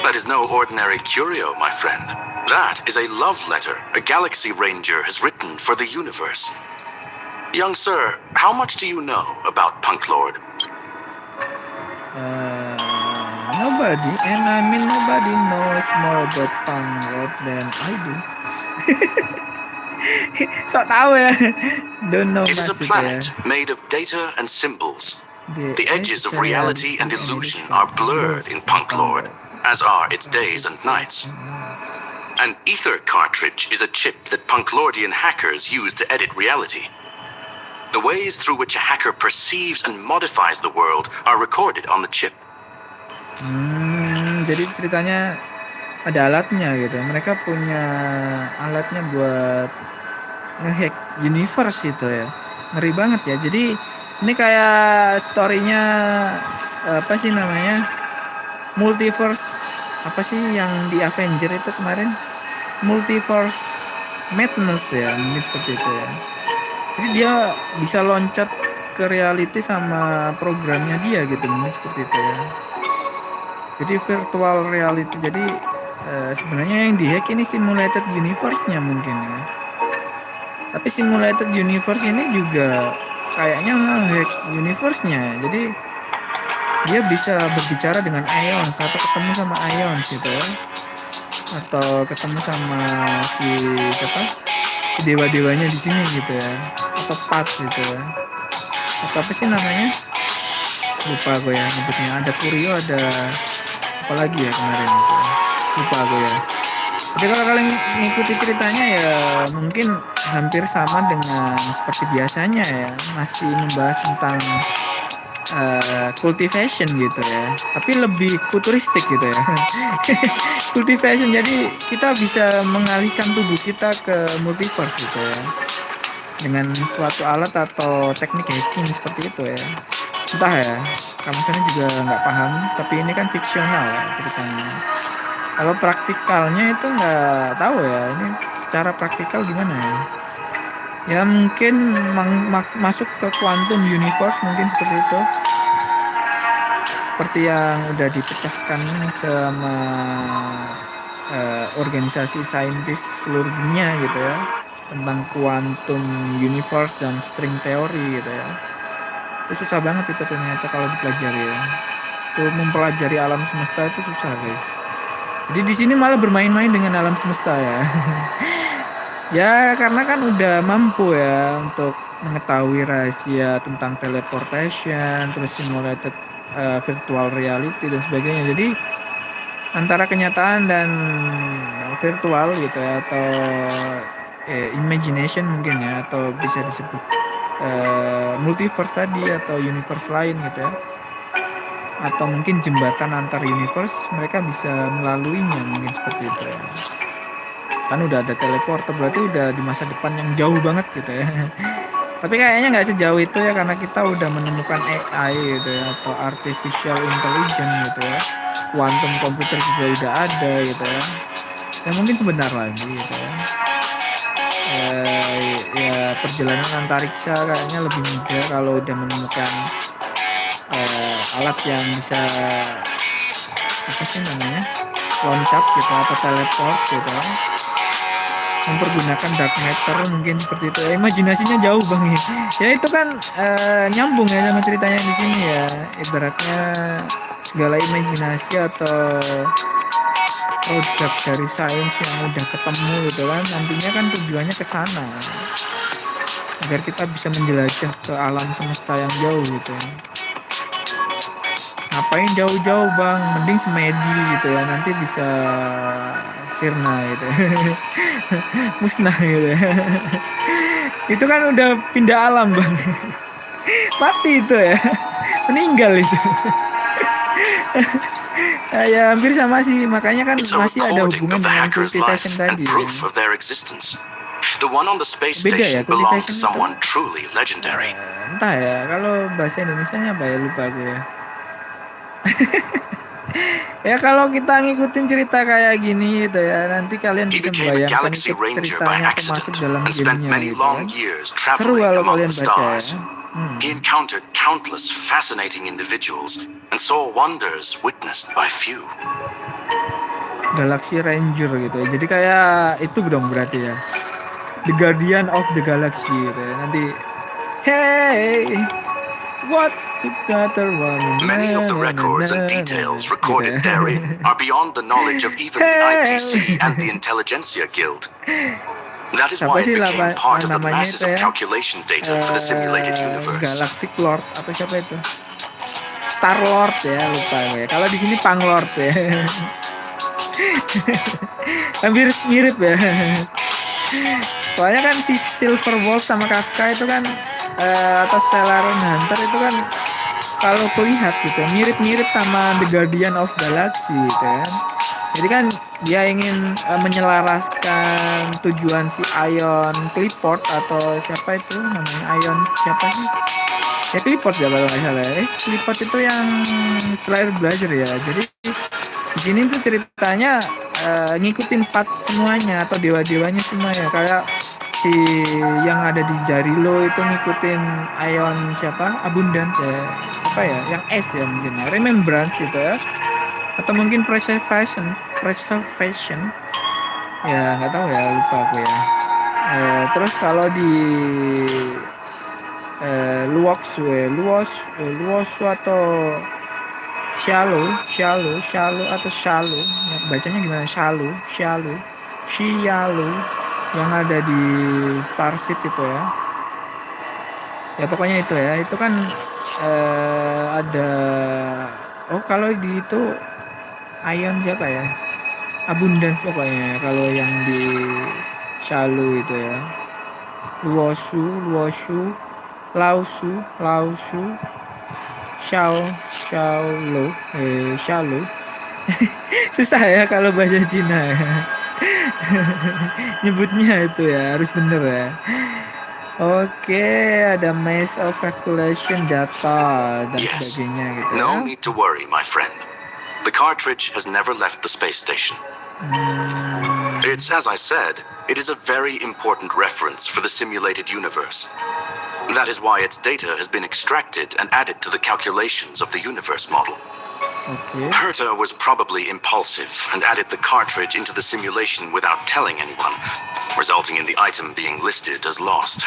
That is no ordinary curio, my friend. That is a love letter a Galaxy Ranger has written for the universe. Young sir, how much do you know about Punk Lord? Nobody, and I mean nobody knows more about Punk Lord than I do. So tahu ya. Don't know It is a much gitu ya. planet made of data and symbols. The edges of reality and illusion are blurred in Punk Lord, as are its days and nights. An ether cartridge is a chip that Punklordian hackers use to edit reality. The ways through which a hacker perceives and modifies the world are recorded on the chip. Jadi ceritanya ada alatnya gitu. Mereka punya alatnya buat ngehack universe itu ya. Ngeri banget ya. Jadi ini kayak story-nya apa sih namanya? Multiverse apa sih yang di Avenger itu kemarin? Multiverse Madness ya, mungkin seperti itu ya. Jadi dia bisa loncat ke reality sama programnya dia gitu, mungkin seperti itu ya. Jadi virtual reality. Jadi sebenarnya yang dihack ini simulated universe-nya mungkin ya. Tapi simulated universe ini juga kayaknya nge-hack universe-nya. Jadi dia bisa berbicara dengan Ions atau ketemu sama Ions gitu ya. Atau ketemu sama si siapa? Si dewa-dewanya di sini gitu ya. Atau Pat gitu ya. Atau apa sih namanya? lupa gue ya nyebutnya, ada Kurio, ada apa lagi ya kemarin itu ya. Lupa gue ya. Jadi kalau kalian ngikuti ceritanya ya mungkin hampir sama dengan seperti biasanya ya, masih membahas tentang cultivation gitu ya, tapi lebih futuristik gitu ya. Cultivation, jadi kita bisa mengalihkan tubuh kita ke multiverse gitu ya, dengan suatu alat atau teknik hacking seperti itu ya. Entah ya, kamu sana juga nggak paham, tapi ini kan fiksional ya ceritanya. Kalau praktikalnya itu nggak tahu ya, ini secara praktikal gimana ya. Ya mungkin masuk ke quantum universe mungkin seperti itu. Seperti yang udah dipecahkan sama organisasi saintis seluruh dunia gitu ya, tentang quantum universe dan string theory gitu ya. Itu susah banget itu ternyata kalau dipelajari ya. Itu mempelajari alam semesta itu susah guys. Jadi di sini malah bermain-main dengan alam semesta ya. Ya karena kan udah mampu ya untuk mengetahui rahasia tentang teleportation, terus simulated virtual reality dan sebagainya. Jadi antara kenyataan dan virtual gitu ya, atau imagination mungkin ya, atau bisa disebut multiverse tadi atau universe lain gitu ya, atau mungkin jembatan antar universe, mereka bisa melaluinya mungkin seperti itu ya. Kan udah ada teleporter, berarti udah di masa depan yang jauh banget gitu ya. Tapi kayaknya nggak sejauh itu ya, karena kita udah menemukan AI gitu ya, atau artificial intelligence gitu ya, quantum computer juga udah ada gitu ya. Ya mungkin sebentar lagi gitu ya. Ya perjalanan antariksa kayaknya lebih mudah kalau udah menemukan alat yang bisa apa sih namanya, loncat gitu atau teleport gitu ya, mempergunakan dark matter mungkin seperti itu. Imajinasinya jauh bang ya, itu kan nyambung ya sama ceritanya di sini ya. Ibaratnya segala imajinasi atau produk dari sains yang udah ketemu gitu kan, nantinya kan tujuannya ke sana agar kita bisa menjelajah ke alam semesta yang jauh gitu ya. Ngapain jauh-jauh bang, mending semedi gitu ya, nanti bisa sirna gitu. Musnah gitu ya. Itu kan udah pindah alam bang. Mati itu ya, meninggal itu. Ya hampir sama sih, makanya kan masih ada hubungan dengan cultivation tadi ya. The one on the space Beda ya, station belonged to cultivation itu. someone truly legendary. Entah ya, kalau bahasa Indonesianya apa ya, lupa gue ya. Ya kalau kita ngikutin cerita kayak gini gitu ya, nanti kalian He bisa became a membayangkan galaxy ikut ranger by ceritanya atau masuk accident dalam and spent gamenya many gitu kan. long years Seru traveling kalau among kalian the baca ya. stars. He encountered countless fascinating individuals and saw wonders witnessed by few. Galaxy Ranger gitu ya. Jadi kayak itu dong berarti ya, The Guardian of the Galaxy gitu ya. Nanti hey, what's together one? Many of the records and details recorded therein are beyond the knowledge of even the IPC and the Intelligentsia Guild. That is why it became part of the masses of calculation data for the simulated universe. Galactic Lord atau siapa itu? Star Lord ya, lupa gue. Kalau di sini Pang Lord ya. Hampir mirip ya. Soalnya kan si Silver Wolf sama Kafka itu kan atau Stellar Hunter itu kan kalau kulihat gitu mirip-mirip sama The Guardian of Galaxy kan. Jadi kan dia ingin menyelaraskan tujuan si Ion Clifford atau siapa itu namanya, Ion siapa sih? Ya Clifford ya kalau nggak salah. Clifford itu yang Trailblazer ya. Jadi di sini tuh ceritanya ngikutin part semuanya atau dewa-dewanya semua ya, kayak si yang ada di Jarilo itu ngikutin Ion siapa, Abundance ya, siapa ya yang S ya mungkin ya, Remembrance gitu ya, atau mungkin Preservation ya nggak tahu ya, lupa aku ya. Terus kalau di Luoxu atau Shallow atau Shallow, ya, bacanya gimana, Shallow yang ada di Starship itu ya. Ya pokoknya itu ya, itu kan ada kalau di itu Ion siapa ya? Abundance pokoknya kalau yang di Shalu itu ya. Luoshu, Lausu, Xiaolu. Susah ya kalau bahasa Cina ya. Nyebutnya itu ya harus bener ya. Oke, ada maze of calculation data dan Yes. sebagainya gitu ya. No need to worry, my friend. The cartridge has never left the space station. It's as I said, it is a very important reference for the simulated universe. That is why its data has been extracted and added to the calculations of the universe model. Oke. Herta was probably impulsive and added the cartridge into the simulation without telling anyone, resulting in the item being listed as lost.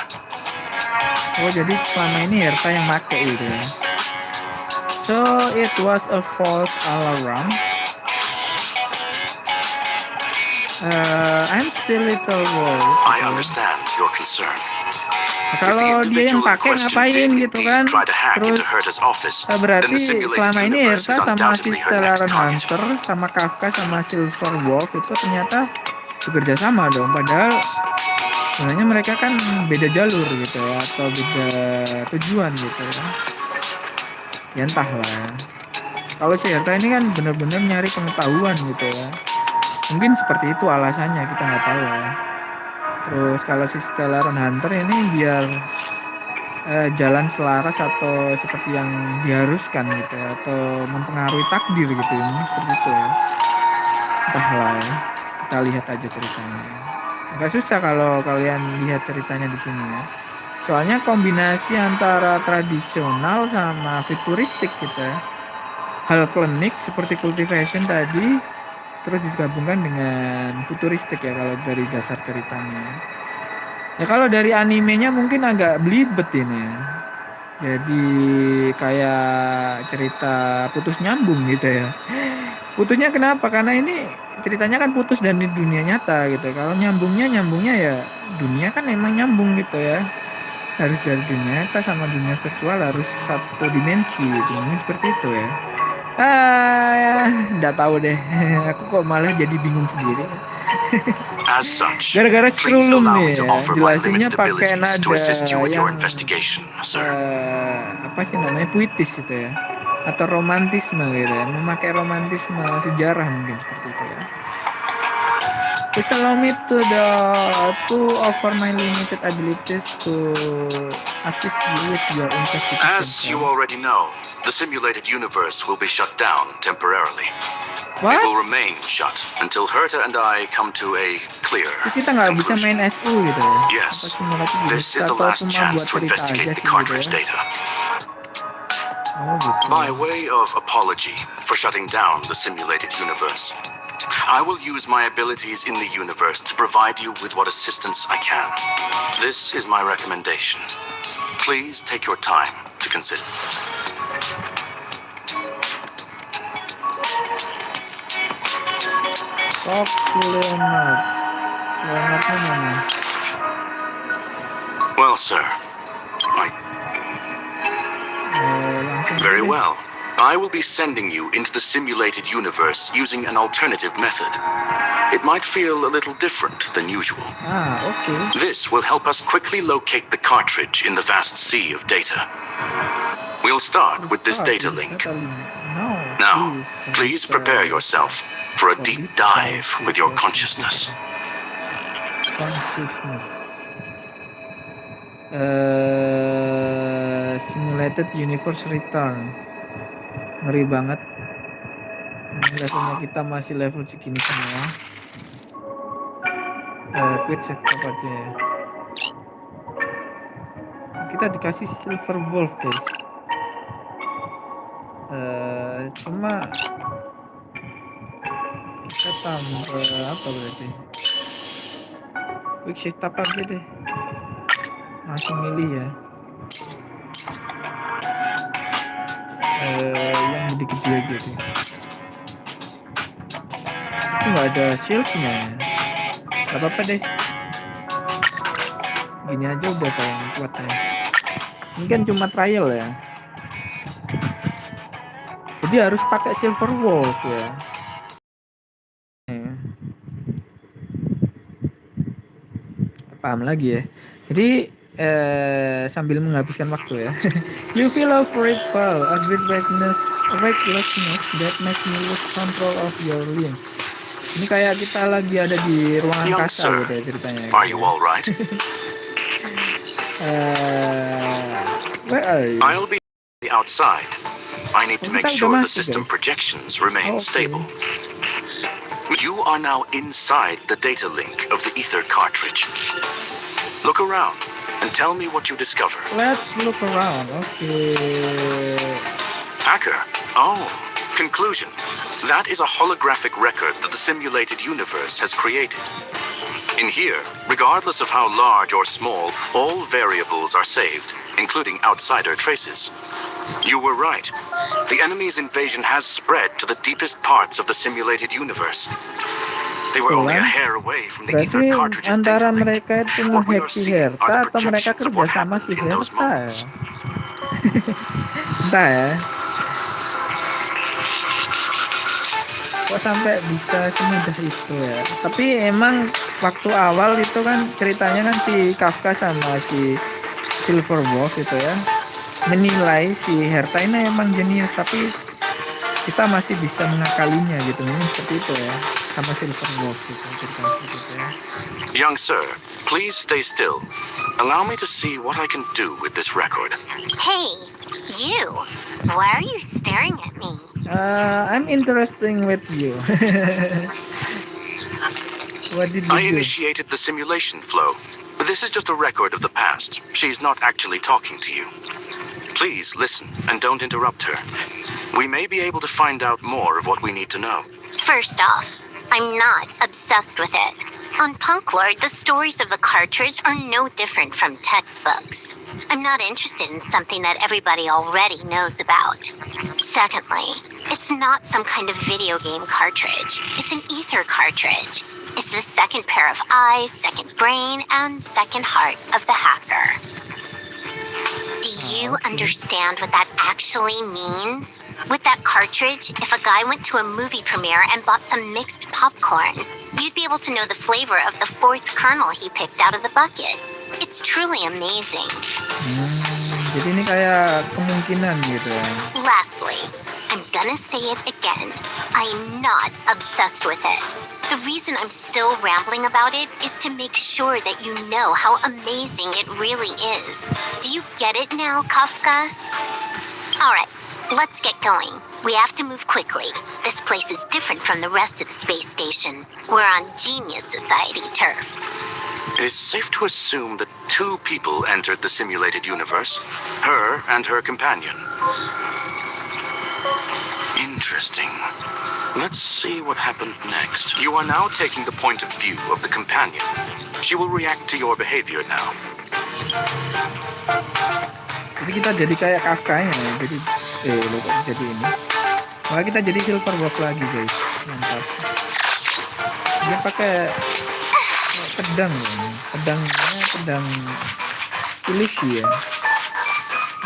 Oh, jadi selama ini Herta yang make gitu ya. So it was a false alarm. I'm still little worried. I understand your concern. Kalau dia yang pakai ngapain gitu kan? Terus berarti selama ini Herta sama si Stellar Hunter sama Kafka sama Silver Wolf itu ternyata bekerja sama dong. Padahal sebenarnya mereka kan beda jalur gitu ya, atau beda tujuan gitu ya. Ya entahlah ya. Kalau si Herta ini kan benar-benar nyari pengetahuan gitu ya. Mungkin seperti itu alasannya, kita nggak tahu ya. Terus kalau si Stellar Hunter ini biar jalan selaras atau seperti yang diharuskan gitu ya, atau mempengaruhi takdir gitu ya, mungkin seperti itu ya. Entahlah ya, kita lihat aja ceritanya. Agak susah kalau kalian lihat ceritanya di sini ya. Soalnya kombinasi antara tradisional sama futuristik gitu ya. Hal klinik seperti cultivation tadi, terus digabungkan dengan futuristik ya kalau dari dasar ceritanya. Ya kalau dari animenya mungkin agak belibet ini ya. Jadi kayak cerita putus nyambung gitu ya. Putusnya kenapa? Karena ini ceritanya kan putus dan di dunia nyata gitu. Kalau nyambungnya ya dunia kan emang nyambung gitu ya. Harus dari dunia nyata sama dunia virtual harus satu dimensi gitu. Mungkin seperti itu ya. Nggak tahu deh. Aku kok malah jadi bingung sendiri. Gara-gara scrollum nih ya, jelasinnya pakai nada yang apa sih namanya, puitis gitu ya, atau romantisme gitu ya, memakai romantisme sejarah mungkin seperti itu ya. Please allow me to offer my limited abilities to assist you with your investigation. As you already know, the simulated universe will be shut down temporarily. What? It will remain shut until Herta and I come to a clear Terus kita nggak bisa main SU gitu ya? Yes, Apa simulasi gitu? this is the Atau last cuma chance buat to cerita investigate aja the sih cartridge gitu ya? data. Oh gitu. By way of apology for shutting down the simulated universe, I will use my abilities in the universe to provide you with what assistance I can. This is my recommendation. Please take your time to consider. Talk to Leonard. Leonardnya mana? Well, sir, Langsung very aja. well. I will be sending you into the simulated universe using an alternative method. It might feel a little different than usual. Oke. This will help us quickly locate the cartridge in the vast sea of data. We'll start with this data link. Now, please prepare yourself for a deep dive with your consciousness. Simulated Universe Return. Ngeri banget. Levelnya kita masih level segini semua. Quit setup aja ya. Kita dikasih Silver Wolf guys. Cuma kita tambah apa berarti? Quick setup aja deh. Langsung milih ya. Yang gede-gede aja deh. Tapi nggak ada shieldnya. Gak apa-apa deh. Gini aja udah kayak kuat ya. Ini kan cuma trial ya. Jadi harus pakai silver wolf ya. Paham lagi ya. Jadi sambil menghabiskan waktu ya. You feel afraid, pal. A great recklessness that makes you lose control of your limbs. Ini kayak kita lagi ada di ruangan Young kasar sir, gitu ya ceritanya. are you all right? Where are you? I'll be outside. I need to Oh, make kita udah sure the masuk, system guys. projections remain Oh, oke. stable. You are now inside the data link of the ether cartridge. Look around and tell me what you discover. Let's look around. Okay. Hacker. Oh, conclusion. That is a holographic record that the simulated universe has created. In here, regardless of how large or small, all variables are saved, including outsider traces. You were right. The enemy's invasion has spread to the deepest parts of the simulated universe. They were only a hair away from the ether Berarti cartridge's antara data link. mereka itu What we nge-hack are si seeing Herta are the atau mereka projections of kerja what sama si happened in those Herta ya? moments. Entah ya. Kok sampai bisa semudah itu ya. Tapi emang waktu awal itu kan ceritanya kan si Kafka sama si Silver Wolf itu ya menilai si Herta ini emang jenius, tapi kita masih bisa mengakalinya gitu. Mungkin seperti itu ya, sama Silver Wolf gitu, ceritanya seperti itu ya. Young sir, please stay still. Allow me to see what I can do with this record. Hey, you. Why are you staring at me? I'm interested with you. What did you I do? initiated the simulation flow. This is just a record of the past. She's not actually talking to you. Please listen and don't interrupt her. We may be able to find out more of what we need to know. First off, I'm not obsessed with it. On Punk Lord, the stories of the cartridge are no different from textbooks. I'm not interested in something that everybody already knows about. Secondly, it's not some kind of video game cartridge. It's an ether cartridge. It's the second pair of eyes, second brain, and second heart of the hacker. Do you understand what that actually means? With that cartridge, if a guy went to a movie premiere and bought some mixed popcorn, you'd be able to know the flavor of the fourth kernel he picked out of the bucket. It's truly amazing. Jadi ini kayak kemungkinan gitu ya. Lastly, I'm gonna say it again. I'm not obsessed with it. The reason I'm still rambling about it is to make sure that you know how amazing it really is. Do you get it now, Kafka? Alright, let's get going. We have to move quickly. This place is different from the rest of the space station. We're on Genius Society turf. It is safe to assume that two people entered the simulated universe, her and her companion. Interesting. Let's see what happened next. You are now taking the point of view of the companion. She will react to your behavior now. Jadi kita jadi kayak Kafka-nya ya. Jadi jadi ini. Malah kita jadi Silver Wolf lagi, guys. Mantap. Dia pakai pedang ya. Pedang illusi ya.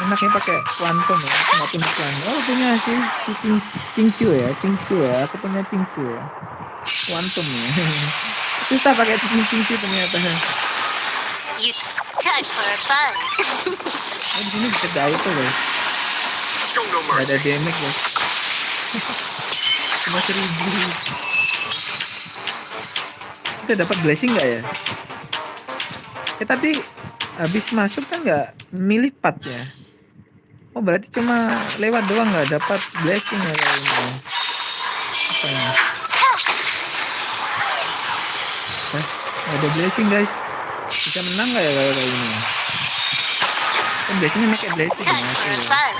Enaknya pakai quantum ya. Aku nggak punya quantum. Oh, punya si Cingcu ya. Aku punya Cingcu ya. Quantum ya. Susah pakai Cingcu ternyata. You time for a buzz. Di sini bisa daya tuh, guys. Show no Nggak ada mercy. damage, guys. Cuma 1000. Kita dapat blessing nggak ya? Tadi habis masuk kan nggak milih part ya? Oh, berarti cuma lewat doang, nggak dapat blessing ya kalau ini. Apa ini? Nggak ada blessing, guys. Bisa menang nggak ya kalau kayak gini? Kan biasanya pakai blessing ya. Time for a buzz.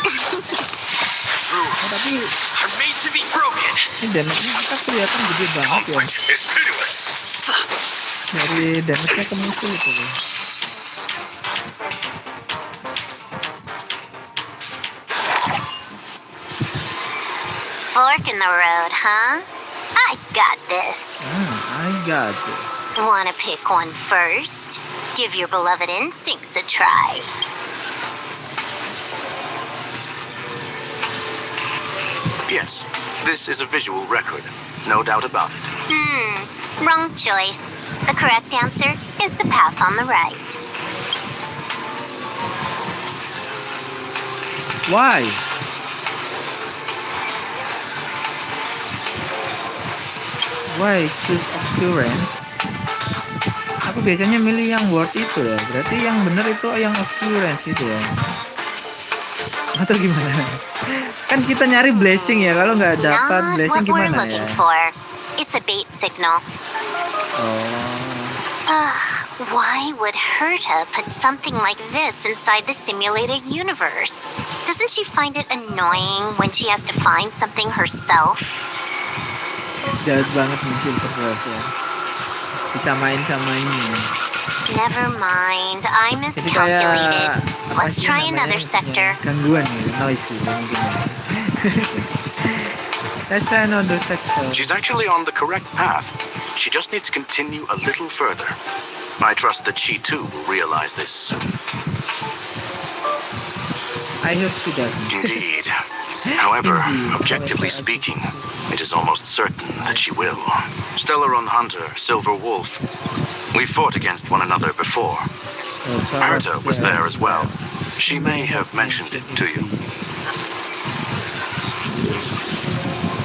Oh, tapi I'm made to be broken. ini damage-nya kita kelihatan gede banget ya. is pitiless. Dari damage-nya ke musuh itu loh. Fork in the road, huh? I got this. I got this. Wanna pick one first? Give your beloved instincts a try. Yes, this is a visual record. No doubt about it. Wrong choice. The correct answer is the path on the right. Why? Why choose occurrence? Aku biasanya milih yang word itu ya. Berarti yang benar itu yang occurrence gitu ya. Atau gimana? Kan kita nyari blessing ya. Kalau nggak dapat Not blessing what we're gimana looking ya? for. It's a bait signal. Oh. Why would Herta put something like this inside the simulated universe? Doesn't she find it annoying when she has to find something herself? Jahat banget nih Silverwolf ya. Disamain sama ini ya. Never mind, I Jadi kayak miscalculated. apa Let's sih try namanya? another Ya, sector. gangguan ya, noise gitu mungkin ya. Let's try another sector. She's actually on the correct path. She just needs to continue a little further. I trust that she too will realize this soon. I hope she doesn't. Indeed. However, Indeed. objectively speaking, it is almost certain that she will. Stellaron Hunter, Silver Wolf. We fought against one another before. Herta was there as well. She may have mentioned it to you.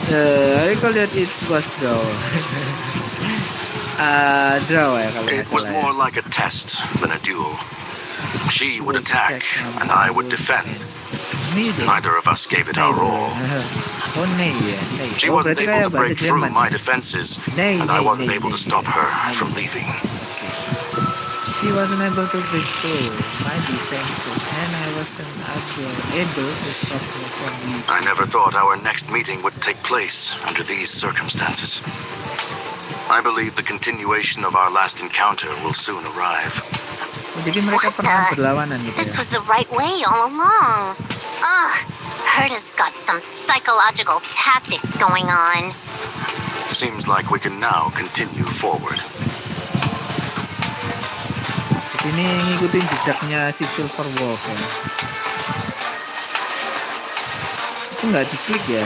I recall that it was draw. Draw ya kalau nggak It was salah ya. more like a test than a duel. She would attack, and I would defend. Neither of us gave it our all. Oh, Nei ya. Nei. She Oh, wasn't berarti able kayak to bahasa break through Jerman. my defenses, Nei, and I nei, wasn't nei, able to nei, stop her nei. from leaving. She wasn't able to break through my defenses, and I wasn't able to stop her from leaving. I never thought our next meeting would take place under these circumstances. I believe the continuation of our last encounter will soon arrive. Oh, jadi mereka What pernah the? berlawanan gitu This ya. was the right way all along. Ugh, Herta's got some psychological tactics going on. Seems like we can now continue forward. Ini ngikutin jejaknya si Silverwolf ya. Itu nggak diklik ya?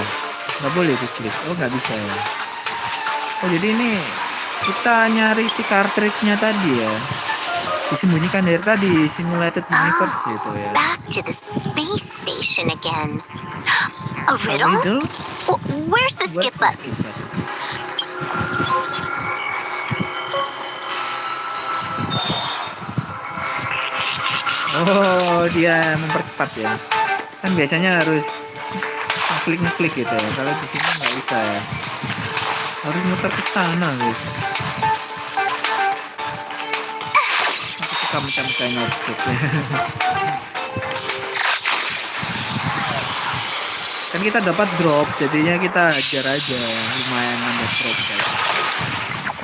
Nggak boleh diklik. Oh nggak bisa ya. Oh jadi ini kita nyari si cartridge-nya tadi ya. Disembunyikan dari tadi simulated universe gitu ya. Back to the space station again. A A riddle? riddle? Where's the Where's skip the button? skip button? Oh dia mempercepat ya. Kan biasanya harus ngeklik gitu ya. Kalau di sini nggak bisa ya. Harus muter ke sana guys. Aku suka mencari objek ya. Kan kita dapat drop, jadinya kita hajar aja. Lumayan nambah drop guys.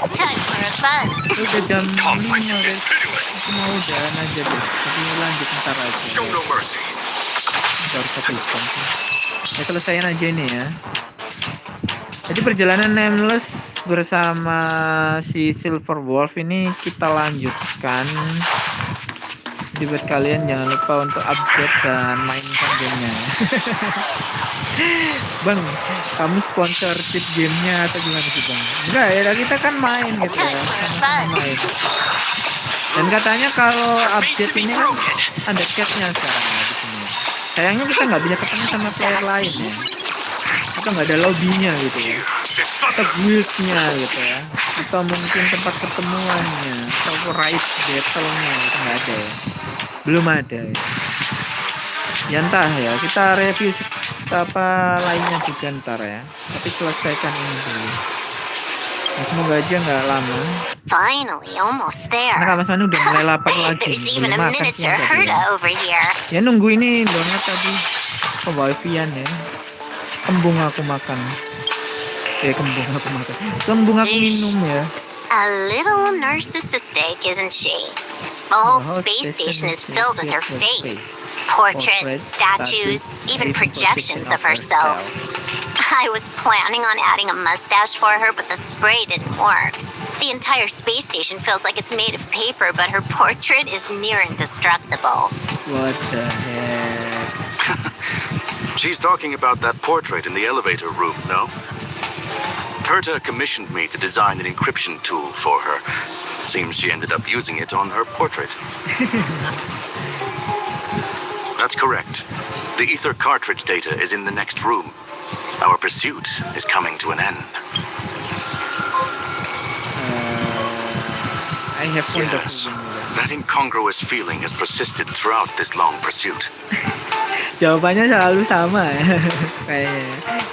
Time for a buzz. Udah jam 5 guys. Aku mau udahan aja deh. Tapi lanjut ntar aja. Show no mercy. Baru 1 jam sih. Ya selesaiin aja ini ya. Jadi perjalanan Nameless bersama si Silverwolf ini kita lanjutkan. Jadi buat kalian jangan lupa untuk update dan mainkan gamenya. Bang, kamu sponsorship gamenya atau gimana sih bang? Enggak ya, kita kan main gitu ya, sama-sama main. Dan katanya kalau update ini kan ada catnya sekarang ya di sini. Sayangnya kita nggak bisa ketemu sama player lain ya. Atau nggak ada lobbynya gitu ya. Atau guildnya gitu ya. Atau mungkin tempat ketemuannya. Atau raid battle-nya itu nggak ada ya. Belum ada ya. Ya entah ya, kita review apa lainnya juga ntar ya. Tapi selesaikan ini dulu. Ya, semoga aja nggak lama. Finally, almost there. Karena Mas Manu udah mulai lapar lagi. There's Nih. even Belum a makan miniature siang tadi Herta ya. over here. Ya nunggu ini banget tadi. Ke wifi-an ya. Kembung aku makan. Kembung aku makan. Kembung aku minum ya. A little narcissistic, isn't she? The whole space station is filled with her face. Portraits, statues, even projections of herself. I was planning on adding a mustache for her, but the spray didn't work. The entire space station feels like it's made of paper, but her portrait is near indestructible. What the heck? She's talking about that portrait in the elevator room, no? Herta commissioned me to design an encryption tool for her. Seems she ended up using it on her portrait. That's correct. The ether cartridge data is in the next room. Our pursuit is coming to an end. I have point of Yes, view. that incongruous feeling has persisted throughout this long pursuit. Jawabannya selalu sama ya. Kayaknya.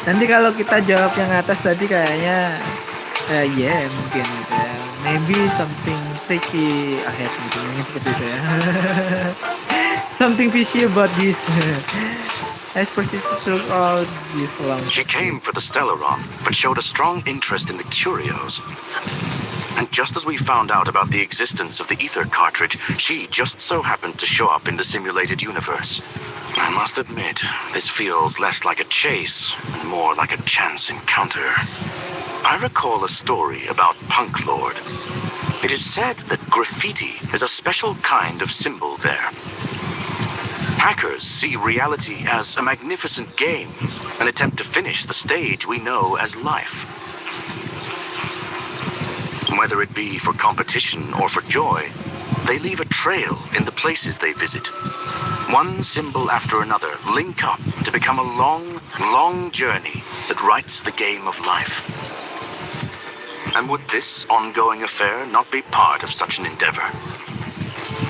Nanti kalau kita jawab yang atas tadi kayaknya yeah, mungkin gitu ya. Maybe something tricky ahead gitu, mungkin seperti itu ya. Something fishy about this. Has persisted through all this long. She came for the Stellaron, but showed a strong interest in the curios. And just as we found out about the existence of the ether cartridge, she just so happened to show up in the simulated universe. I must admit, this feels less like a chase and more like a chance encounter. I recall a story about Punk Lord. It is said that graffiti is a special kind of symbol there. Hackers see reality as a magnificent game, an attempt to finish the stage we know as life. Whether it be for competition or for joy, they leave a trail in the places they visit. One symbol after another link up to become a long, long journey that writes the game of life. And would this ongoing affair not be part of such an endeavor?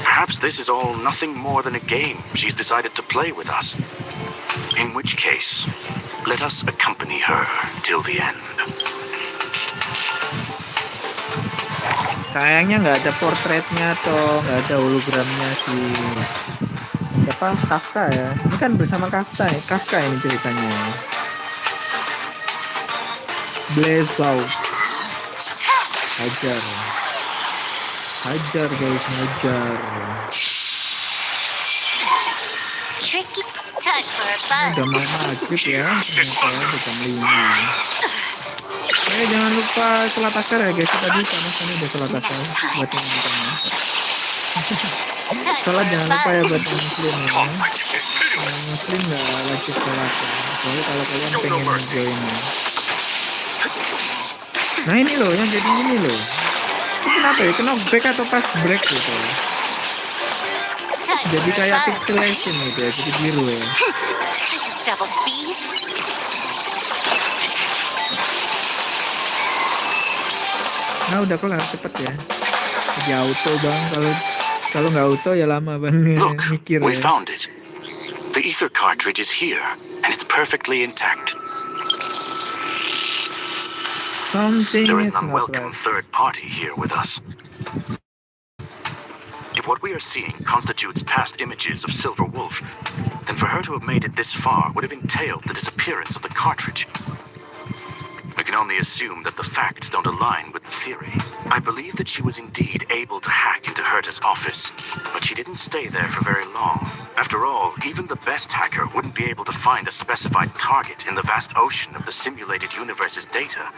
Perhaps this is all nothing more than a game she's decided to play with us. In which case, let us accompany her till the end. Sayangnya nggak ada portretnya atau nggak ada hologramnya si siapa, Kafka ya. Ini kan bersama Kafka ini ceritanya. Blazau. Hajar guys, hajar. Tricky time for a buzz. Udah mau maghrib ya, ternyata jam 5. Jangan lupa sholat asar ya guys, tadi sama udah sholat asar buat yang nonton ya. Sholat jangan lupa ya buat yang muslim ya. Yang muslim nggak wajib sholat ya, kecuali kalau kalian pengen join ya. Nah ini loh, yang jadi ini loh. Kenapa ya, kena back atau pas break gitu. Jadi kayak pixelation gitu ya, jadi biru ya. This is double speed. Nah udah kelar cepet ya. Jadi auto bang, kalau nggak auto ya lama bang. Look, Mikir we ya. found it. The ether cartridge is here, and it's perfectly intact. Something There is is an not unwelcome right. third party here with us. If what we are seeing constitutes past images of Silver Wolf, then for her to have made it this far would have entailed the disappearance of the cartridge. We can only assume that the facts don't align with the theory. I believe that she was indeed able to hack into Herta's office, but she didn't stay there for very long. After all, even the best hacker wouldn't be able to find a specified target in the vast ocean of the simulated universe's data.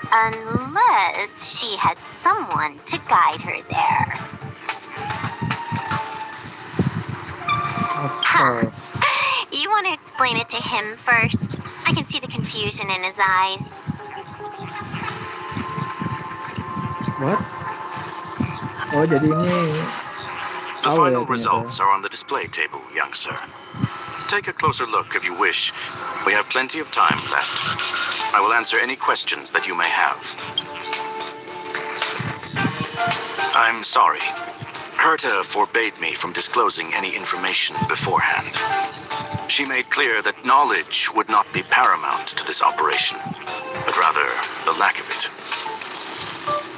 Unless she had someone to guide her there. Of course. You want to explain it to him first? I can see the confusion in his eyes. What? Oh jadi ini The tahu ya final ternyata. results are on the display table, young sir. Take a closer look if you wish. We have plenty of time left. I will answer any questions that you may have. I'm sorry. Herta forbade me from disclosing any information beforehand. She made clear that knowledge would not be paramount to this operation, but rather the lack of it.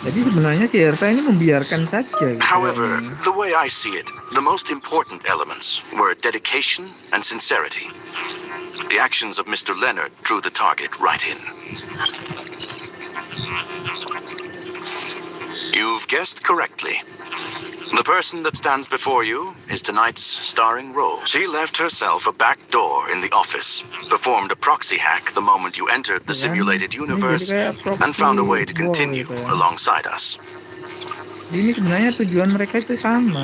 Jadi sebenarnya si Herta ini membiarkan saja gitu. However, ya. the way I see it, the most important elements were dedication and sincerity. The actions of Mr. Leonard drew the target right in. You've guessed correctly. The person that stands before you is tonight's starring role. She left herself a back door in the office, performed a proxy hack the moment you entered the simulated universe, and found a way to continue alongside us. Ini sebenarnya tujuan mereka itu sama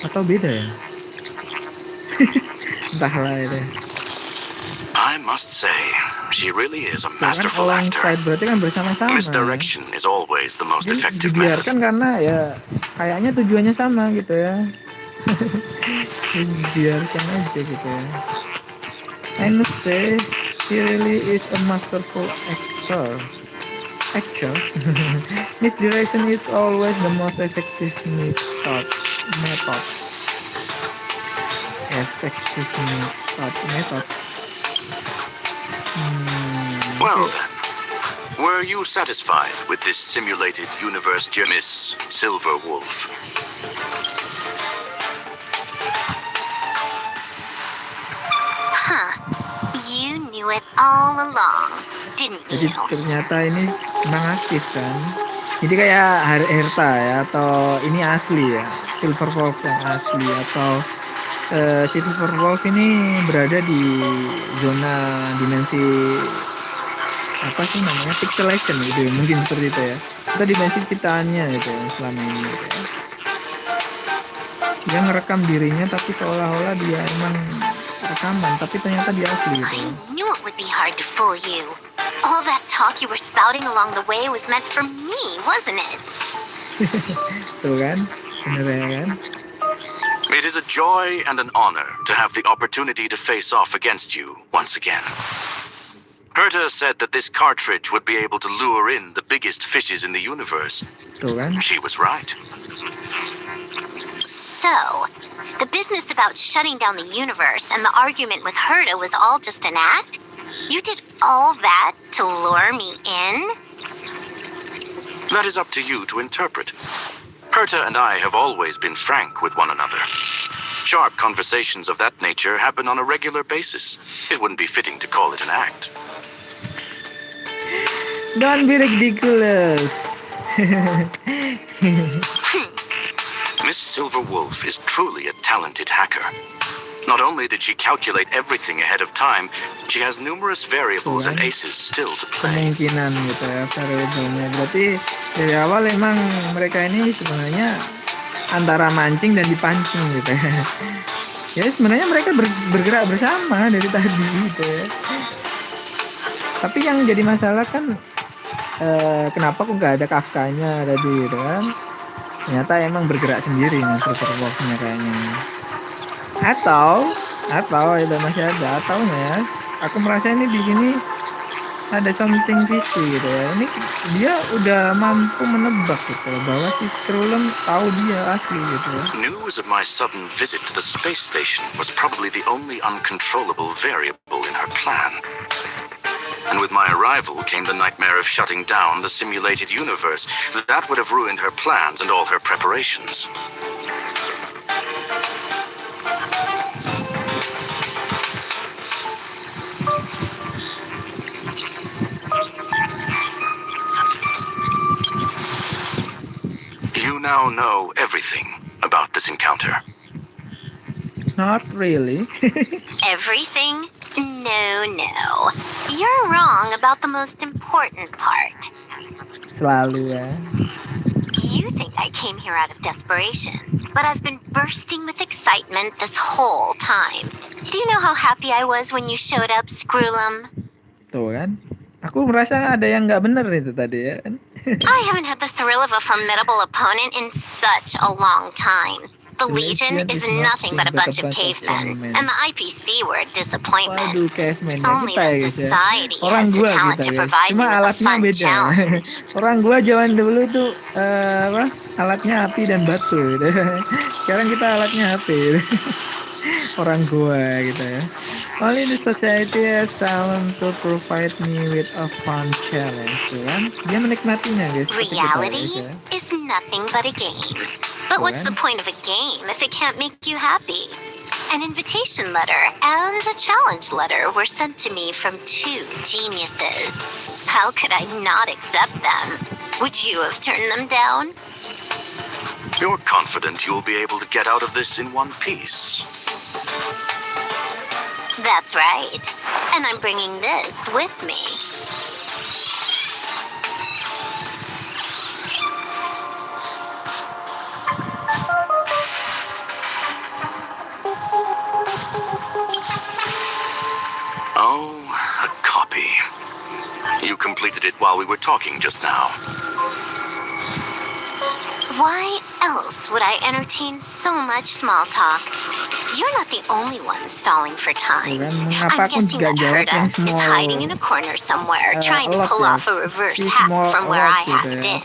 atau beda ya? Entahlah itu. I must say, she really is a Tuh kan masterful actor. alongside berarti kan bersama-sama. Misdirection is always the most Jadi effective method. dibiarkan karena ya kayaknya tujuannya sama gitu ya. Dibiarkan aja gitu ya. I must say, she really is a masterful actor. Misdirection is always the most effective method. Effective method. Well Okay. then, were you satisfied with this simulated universe, Miss Silver Wolf? Huh. You knew it all along, didn't Jadi you? ternyata ini memang aktif kan. Jadi kayak Herta ya, atau ini asli ya, Silver Wolf yang asli, atau Silver Wolf ini berada di zona dimensi apa sih namanya, pixelation gitu ya, mungkin seperti itu ya, atau dimensi ciptaannya gitu ya, selama ini gitu ya. Dia ngerekam dirinya tapi seolah-olah dia emang rekaman, tapi ternyata dia asli gitu ya. I knew it would be hard to fool you. All that talk you were spouting along the way was meant for me, wasn't it? Tuh kan, bener ya kan. It is a joy and an honor to have the opportunity to face off against you once again. Herta said that this cartridge would be able to lure in the biggest fishes in the universe. Tuh kan. She was right. So, the business about shutting down the universe and the argument with Herta was all just an act? You did all that to lure me in? That is up to you to interpret. Herta and I have always been frank with one another. Sharp conversations of that nature happen on a regular basis. It wouldn't be fitting to call it an act. Don't be ridiculous. Miss Silver Wolf is truly a talented hacker. Not only did she calculate everything ahead of time, she has numerous variables and aces still to play. Kemungkinan gitu ya, variabelnya. Berarti dari awal emang mereka ini sebenarnya antara mancing dan dipancing gitu ya. Ya sebenarnya mereka bergerak bersama dari tadi gitu ya. Tapi yang jadi masalah kan kenapa kok nggak ada Kafkanya tadi gitu kan. Ternyata emang bergerak sendiri nih Silver Wolf-nya kayaknya. Atau itu masih ada ataunya. Aku merasa ini di sini ada something fishy gitu ya. Ini dia udah mampu menebak gitu bahwa si Scrollum tahu dia asli gitu ya. News of my sudden visit to the space station was probably the only uncontrollable variable in her plan. And with my arrival came the nightmare of shutting down the simulated universe. That would have ruined her plans and all her preparations. You now know everything about this encounter. Not really. Everything? No. You're wrong about the most important part. Selalu ya. You think I came here out of desperation, but I've been bursting with excitement this whole time. Do you know how happy I was when you showed up, Scrollum? Tuh kan. Aku merasa ada yang nggak bener itu tadi ya kan. I haven't had the thrill of a formidable opponent in such a long time. The Legion is nothing but a bunch of cavemen, and the IPC were a disappointment. Waduh, caveman ya Only kita ya the guys ya. society Orang has the gua talent kita to ya. provide Cuma me with a alatnya fun beda. challenge. Orang gua zaman dulu tuh alatnya api dan batu gitu. Sekarang kita alatnya HP gitu. Orang gua gitu ya. Only the society has talent to provide me with a fun challenge, tuh kan? Dia menikmatinya guys. seperti kita, Reality guys, ya. is nothing but a game. But what's the point of a game if it can't make you happy? An invitation letter and a challenge letter were sent to me from two geniuses. How could I not accept them? Would you have turned them down? You're confident you'll be able to get out of this in one piece. That's right. And I'm bringing this with me. Oh, a copy. You completed it while we were talking just now. Why else would I entertain so much small talk? You're not the only one stalling for time. I'm guessing that Herta is hiding in a corner somewhere, trying to pull off a reverse hack from where I hacked in.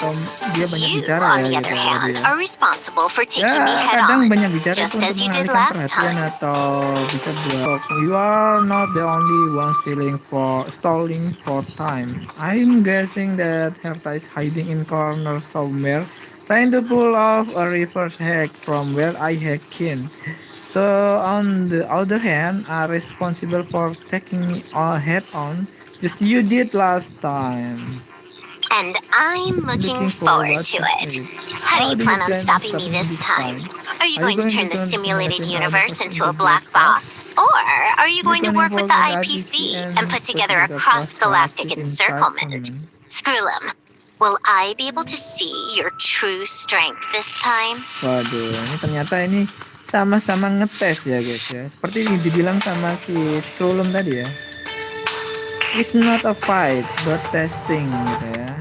You, on the other hand, are responsible for taking me head kadang on, banyak bicara just itu as untuk you did mengalihkan last perhatian time. atau bisa buat you are not the only one stalling for time. I'm guessing that Herta is hiding in corner somewhere, trying to pull off a reverse hack from where I hacked in. So on the other hand, are responsible for taking me head on, just you did last time. And I'm looking forward to it. How do you plan on stopping me this time? Are you going to turn the simulated universe into a black box? Or are you going to work with the IPC and put together a cross-galactic encirclement? Screw them. Will I be able to see your true strength this time? Waduh, ini ternyata ini sama-sama ngetes ya guys ya. Seperti yang dibilang sama si Scrollum tadi ya. It's not a fight, but testing gitu ya.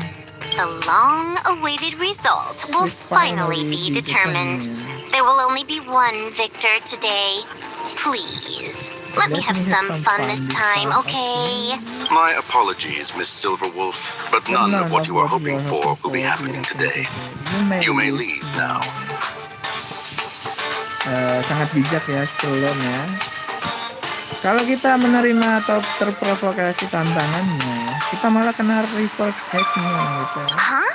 The long-awaited result will finally be determined. There will only be one victor today. Please, let me have some fun this time, okay? My apologies, Miss Silverwolf, but none of what you are hoping for will be happening today. You may leave now. Sangat bijak ya Scrollum ya. Kalau kita menerima atau terprovokasi tantangannya, kita malah kena reverse hacknya gitu. Huh?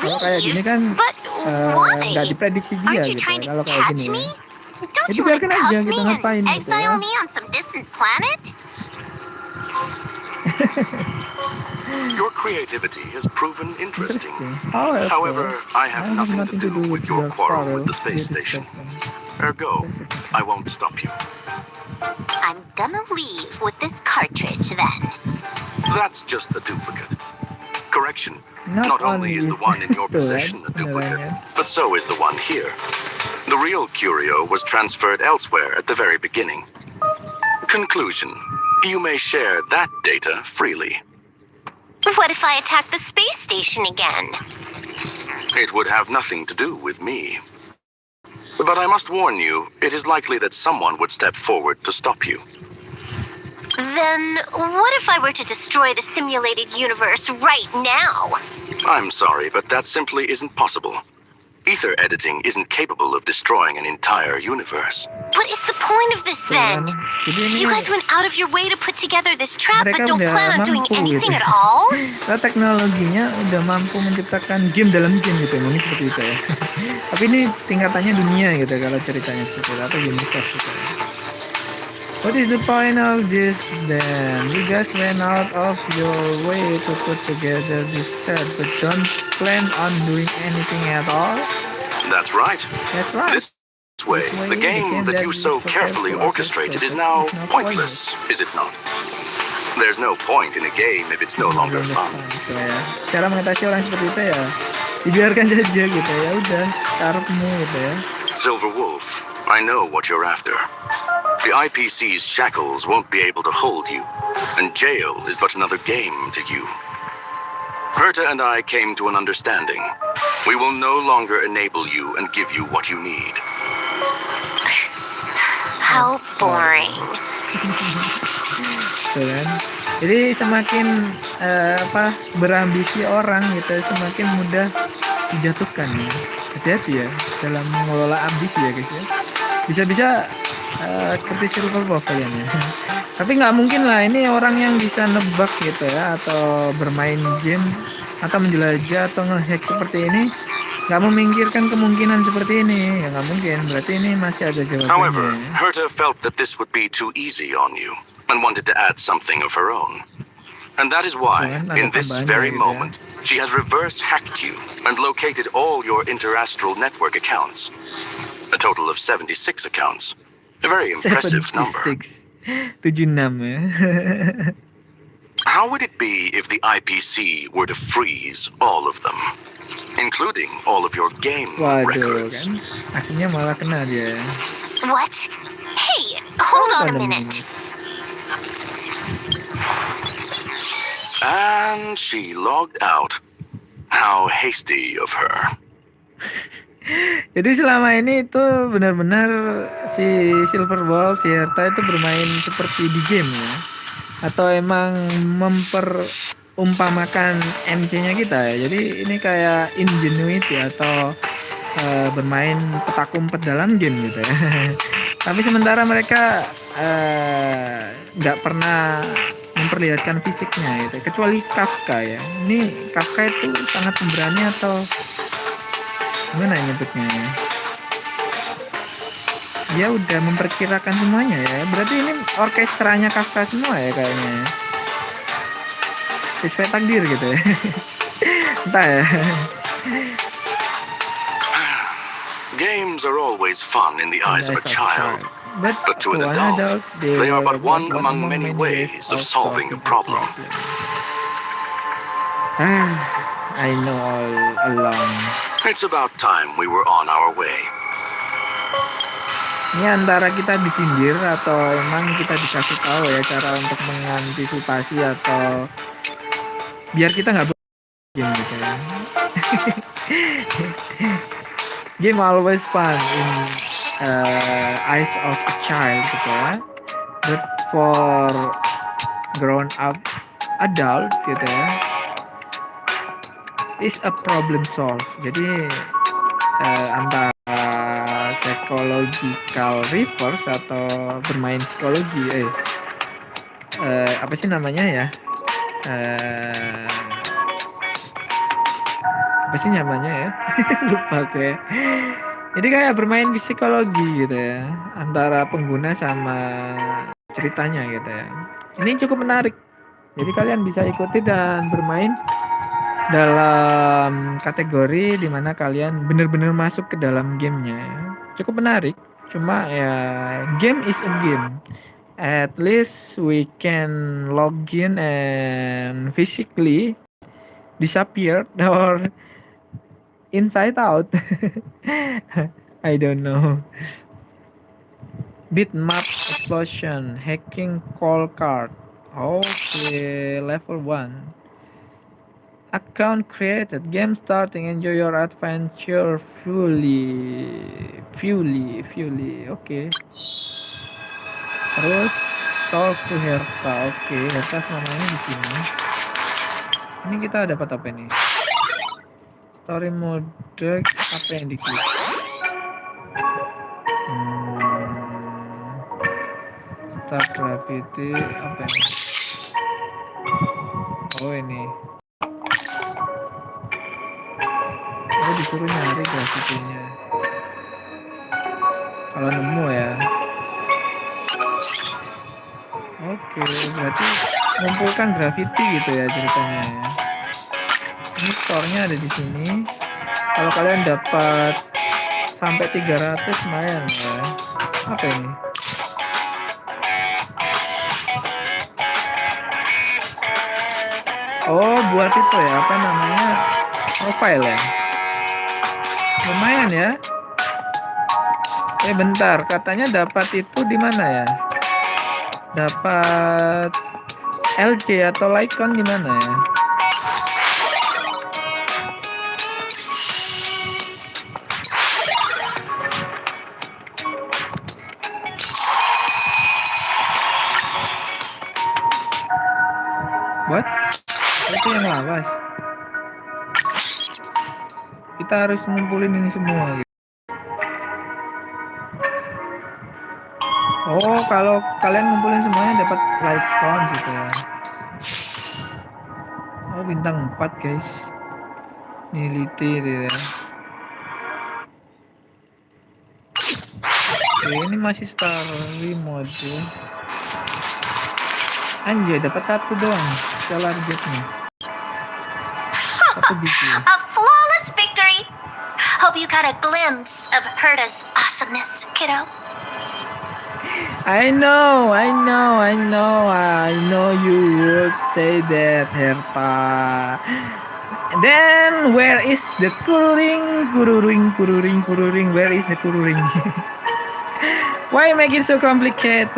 Kalau kayak gini kan But why? nggak diprediksi dia Aren't you gitu. trying to Kalau kayak catch gini me? ya. Don't Itu you want to biarkan aja cuff me kita and ngapain gitu ya. exile me on some distant planet? Your creativity has proven interesting. However, However, I have nothing to do with your quarrel with the space station. Ergo, I won't stop you. I'm gonna leave with this cartridge then. That's just a duplicate. Correction. Not Not only is the one in your Tuh kan, possession a duplicate, beneran. but so is the one here. The real curio was transferred elsewhere at the very beginning. Conclusion. You may share that data freely. What if I attack the space station again? It would have nothing to do with me. But I must warn you, it is likely that someone would step forward to stop you. Then what if I were to destroy the simulated universe right now? I'm sorry, but that simply isn't possible. Ether editing isn't capable of destroying an entire universe. What is the point of this then? Jadi ini You guys went out of your way to put together this trap, mereka but don't udah plan on doing mampu anything gitu. at all? Karena teknologinya udah mampu menciptakan game dalam game gitu, mungkin seperti itu ya. Tapi ini tingkatannya dunia gitu kalau ceritanya seperti itu, atau universe gitu. What is the point of this then? You guys went out of your way to put together this trap, but don't plan on doing anything at all? That's right. That's right. This way, the game that you so carefully orchestrated is now pointless, is it not? There's no point in a game if it's no longer fun. Gitu ya. Cara mengatasi orang seperti itu ya, dibiarkan saja gitu ya, udah karepmu gitu ya. Silver Wolf, I know what you're after. The IPC's shackles won't be able to hold you, and jail is but another game to you. Herta and I came to an understanding. We will no longer enable you and give you what you need. How boring. Tuh kan. Jadi semakin berambisi orang gitu, semakin mudah dijatuhkan ya. Hati-hati ya dalam mengelola ambisi ya guys ya. Bisa-bisa seperti Silver Wolf kalian ya. Tapi nggak mungkin lah ini orang yang bisa nebak gitu ya, atau bermain game atau menjelajah atau ngehack seperti ini, nggak memikirkan kemungkinan seperti ini ya, nggak mungkin. Berarti ini masih ada However, jawabannya. Herta felt that this would be too easy on you and wanted to add something of her own. And that is why, in this very moment, she has reverse hacked you and located all your interastral network accounts. A total of 76 accounts. A very impressive number. 76 ya. How would it be if the IPC were to freeze all of them, including all of your game Waduh records? kan, akhirnya malah kena dia. What? Hey, hold on a minute. And she logged out. How hasty of her. Jadi selama ini itu benar-benar si Silver Wolf, si Herta itu bermain seperti di game ya, atau emang memperumpamakan MC-nya kita ya. Jadi ini kayak ingenuity atau bermain petak umpet dalam game gitu ya. Tapi sementara mereka nggak pernah memperlihatkan fisiknya gitu, kecuali Kafka ya. Ini Kafka itu sangat pemberani atau gimana nyebutnya ya? Dia udah memperkirakan semuanya ya. Berarti ini orkestranya Kafka semua ya kayaknya ya. Sesuai takdir gitu ya. Entah ya. Games are always fun in the eyes of a child, But but to an adult, they are but one among many ways of solving a problem. I know all along. It's about time we were on our way. Ini antara kita disindir atau emang kita dikasih tahu ya cara untuk mengantisipasi atau biar kita nggak game gitu ya. Game always fun in eyes of a child gitu ya, but for grown up adult gitu ya, is a problem solve. Jadi antara psychological reverse atau bermain psikologi apa sih namanya ya, apa sih namanya ya lupa gue. Jadi kayak bermain psikologi gitu ya antara pengguna sama ceritanya gitu ya. Ini cukup menarik, jadi kalian bisa ikuti dan bermain dalam kategori dimana kalian benar-benar masuk ke dalam gamenya ya. Cukup menarik, cuma ya game is a game. At least we can log in and physically disappear or inside out. I don't know. Bitmap explosion, hacking call card. Okay, level 1. Account created, game starting, enjoy your adventure fully. Okay. Terus talk to Herta. Oke, Herta selama ini di sini. Ini kita dapat apa nih? Story mode, apa yang diklik? Start gravity, apa ini? Oh ini. Oh disuruh nyari gravity-nya. Kalau nemu ya. Oke, berarti mengumpulkan gravity gitu ya ceritanya ya. Ini store-nya ada di sini. Kalau kalian dapat sampai 300 lumayan ya. Apa ini? Oh, buat itu ya, apa namanya? Profile ya. Lumayan ya. Bentar, katanya dapat itu di mana ya? Dapat LC atau Lycon di mana ya? What? Itu yang lawas. Kita harus ngumpulin ini semua gitu. Oh, kalau kalian ngumpulin semuanya dapat Lycon gitu ya. Oh, bintang 4 guys. Niliti gitu ya. Oke, ini masih story mode ya. Anjay, dapat satu doang. Stellar jetnya. Satu biji. A flawless victory! Hope you got a glimpse of Herta's awesomeness, kiddo. I know you would say that, Herta. Then where is the kururing? Where is the kururing? Why make it so complicated?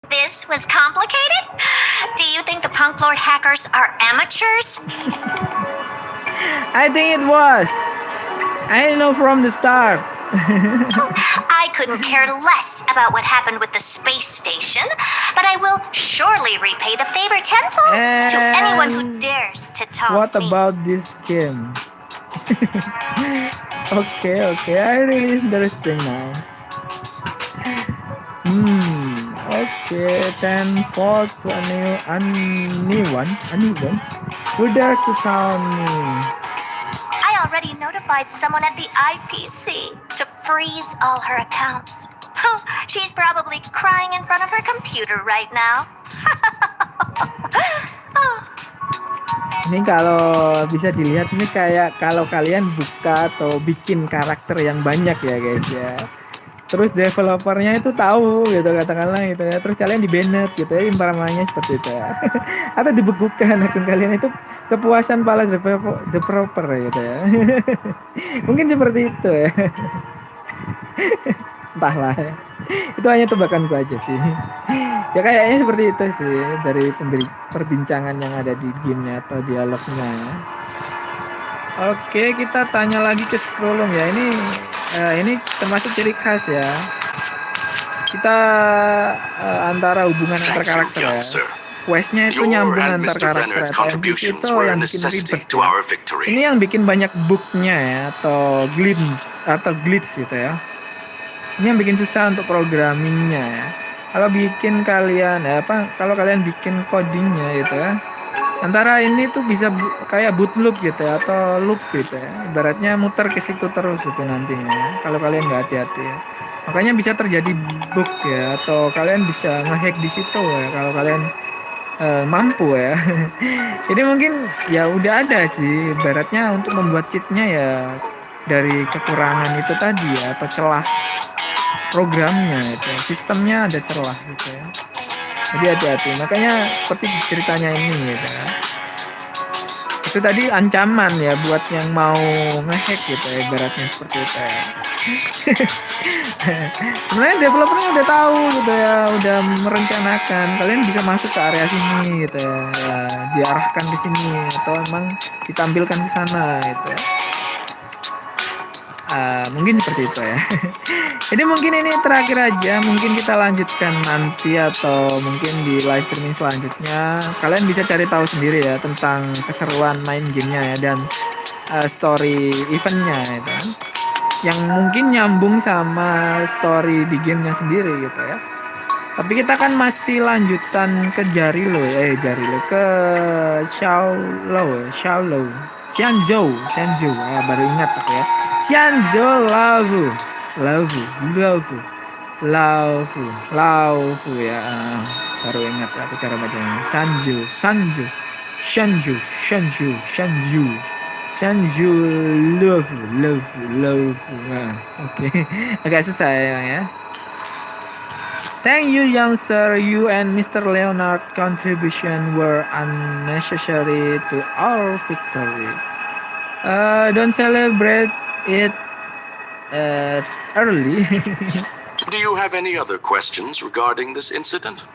This was complicated? Do you think the Punk Lord hackers are amateurs? I think it was. I know from the start. I couldn't care less about what happened with the space station, but I will surely repay the favor tenfold to anyone who dares to taunt What me. about this game? Okay, I really interesting now. Okay, 10-4 to anyone who dares to taunt me. I already notified someone at the IPC to freeze all her accounts. She's probably crying in front of her computer right now. Ini kalau bisa dilihat ini kayak kalau kalian buka atau bikin karakter yang banyak ya guys ya. Terus developernya itu tahu gitu katakanlah gitu ya. Terus kalian di-banned gitu ya, umpamanya seperti itu ya. Atau dibekukan akun kalian itu kepuasan para developer gitu ya. Mungkin seperti itu ya. Entahlah ya. Itu hanya tebakanku aja sih. Ya kayaknya seperti itu sih dari perbincangan yang ada di gamenya atau dialognya. Oke, kita tanya lagi ke Scrollum ya. Ini termasuk ciri khas ya. Kita antara hubungan antar karakter ya. Questnya itu nyambung antar karakter. NPC itu yang bikin ribet ya. Ini yang bikin banyak bugnya ya atau glitch gitu ya. Ini yang bikin susah untuk programmingnya ya. Kalau bikin kalian kalau kalian bikin codingnya gitu ya, antara ini tuh bisa kayak boot loop gitu ya atau loop gitu ya, ibaratnya muter ke situ terus itu nantinya kalau kalian nggak hati-hati ya. Makanya bisa terjadi bug ya, atau kalian bisa ngehack di situ ya kalau kalian mampu ya. Jadi mungkin ya udah ada sih ibaratnya untuk membuat cheatnya ya dari kekurangan itu tadi ya, atau celah programnya itu, sistemnya ada celah gitu ya. Jadi hati-hati. Makanya seperti ceritanya ini gitu ya. Itu tadi ancaman ya buat yang mau ngehack gitu ya, ibaratnya seperti itu ya. Sebenarnya developernya udah tahu gitu ya, udah merencanakan kalian bisa masuk ke area sini gitu ya, diarahkan ke sini atau emang ditampilkan ke sana gitu ya. Mungkin seperti itu ya. Jadi mungkin ini terakhir aja, mungkin kita lanjutkan nanti atau mungkin di live streaming selanjutnya. Kalian bisa cari tahu sendiri ya tentang keseruan main gamenya ya, dan story eventnya ya kan, yang mungkin nyambung sama story di gamenya sendiri gitu ya. Tapi kita kan masih lanjutan ke Jarilo ke Xiaolou, Xianzhou, baru ingat aku ya. Xianzhou Laofu ya, baru ingat aku cara bacanya. Xianzhou Laofu. Oke. Agak susah ya. Thank you, young sir. You and Mr. Leonard's contribution were unnecessary to our victory. Don't celebrate it early. Do you have any other questions regarding this incident?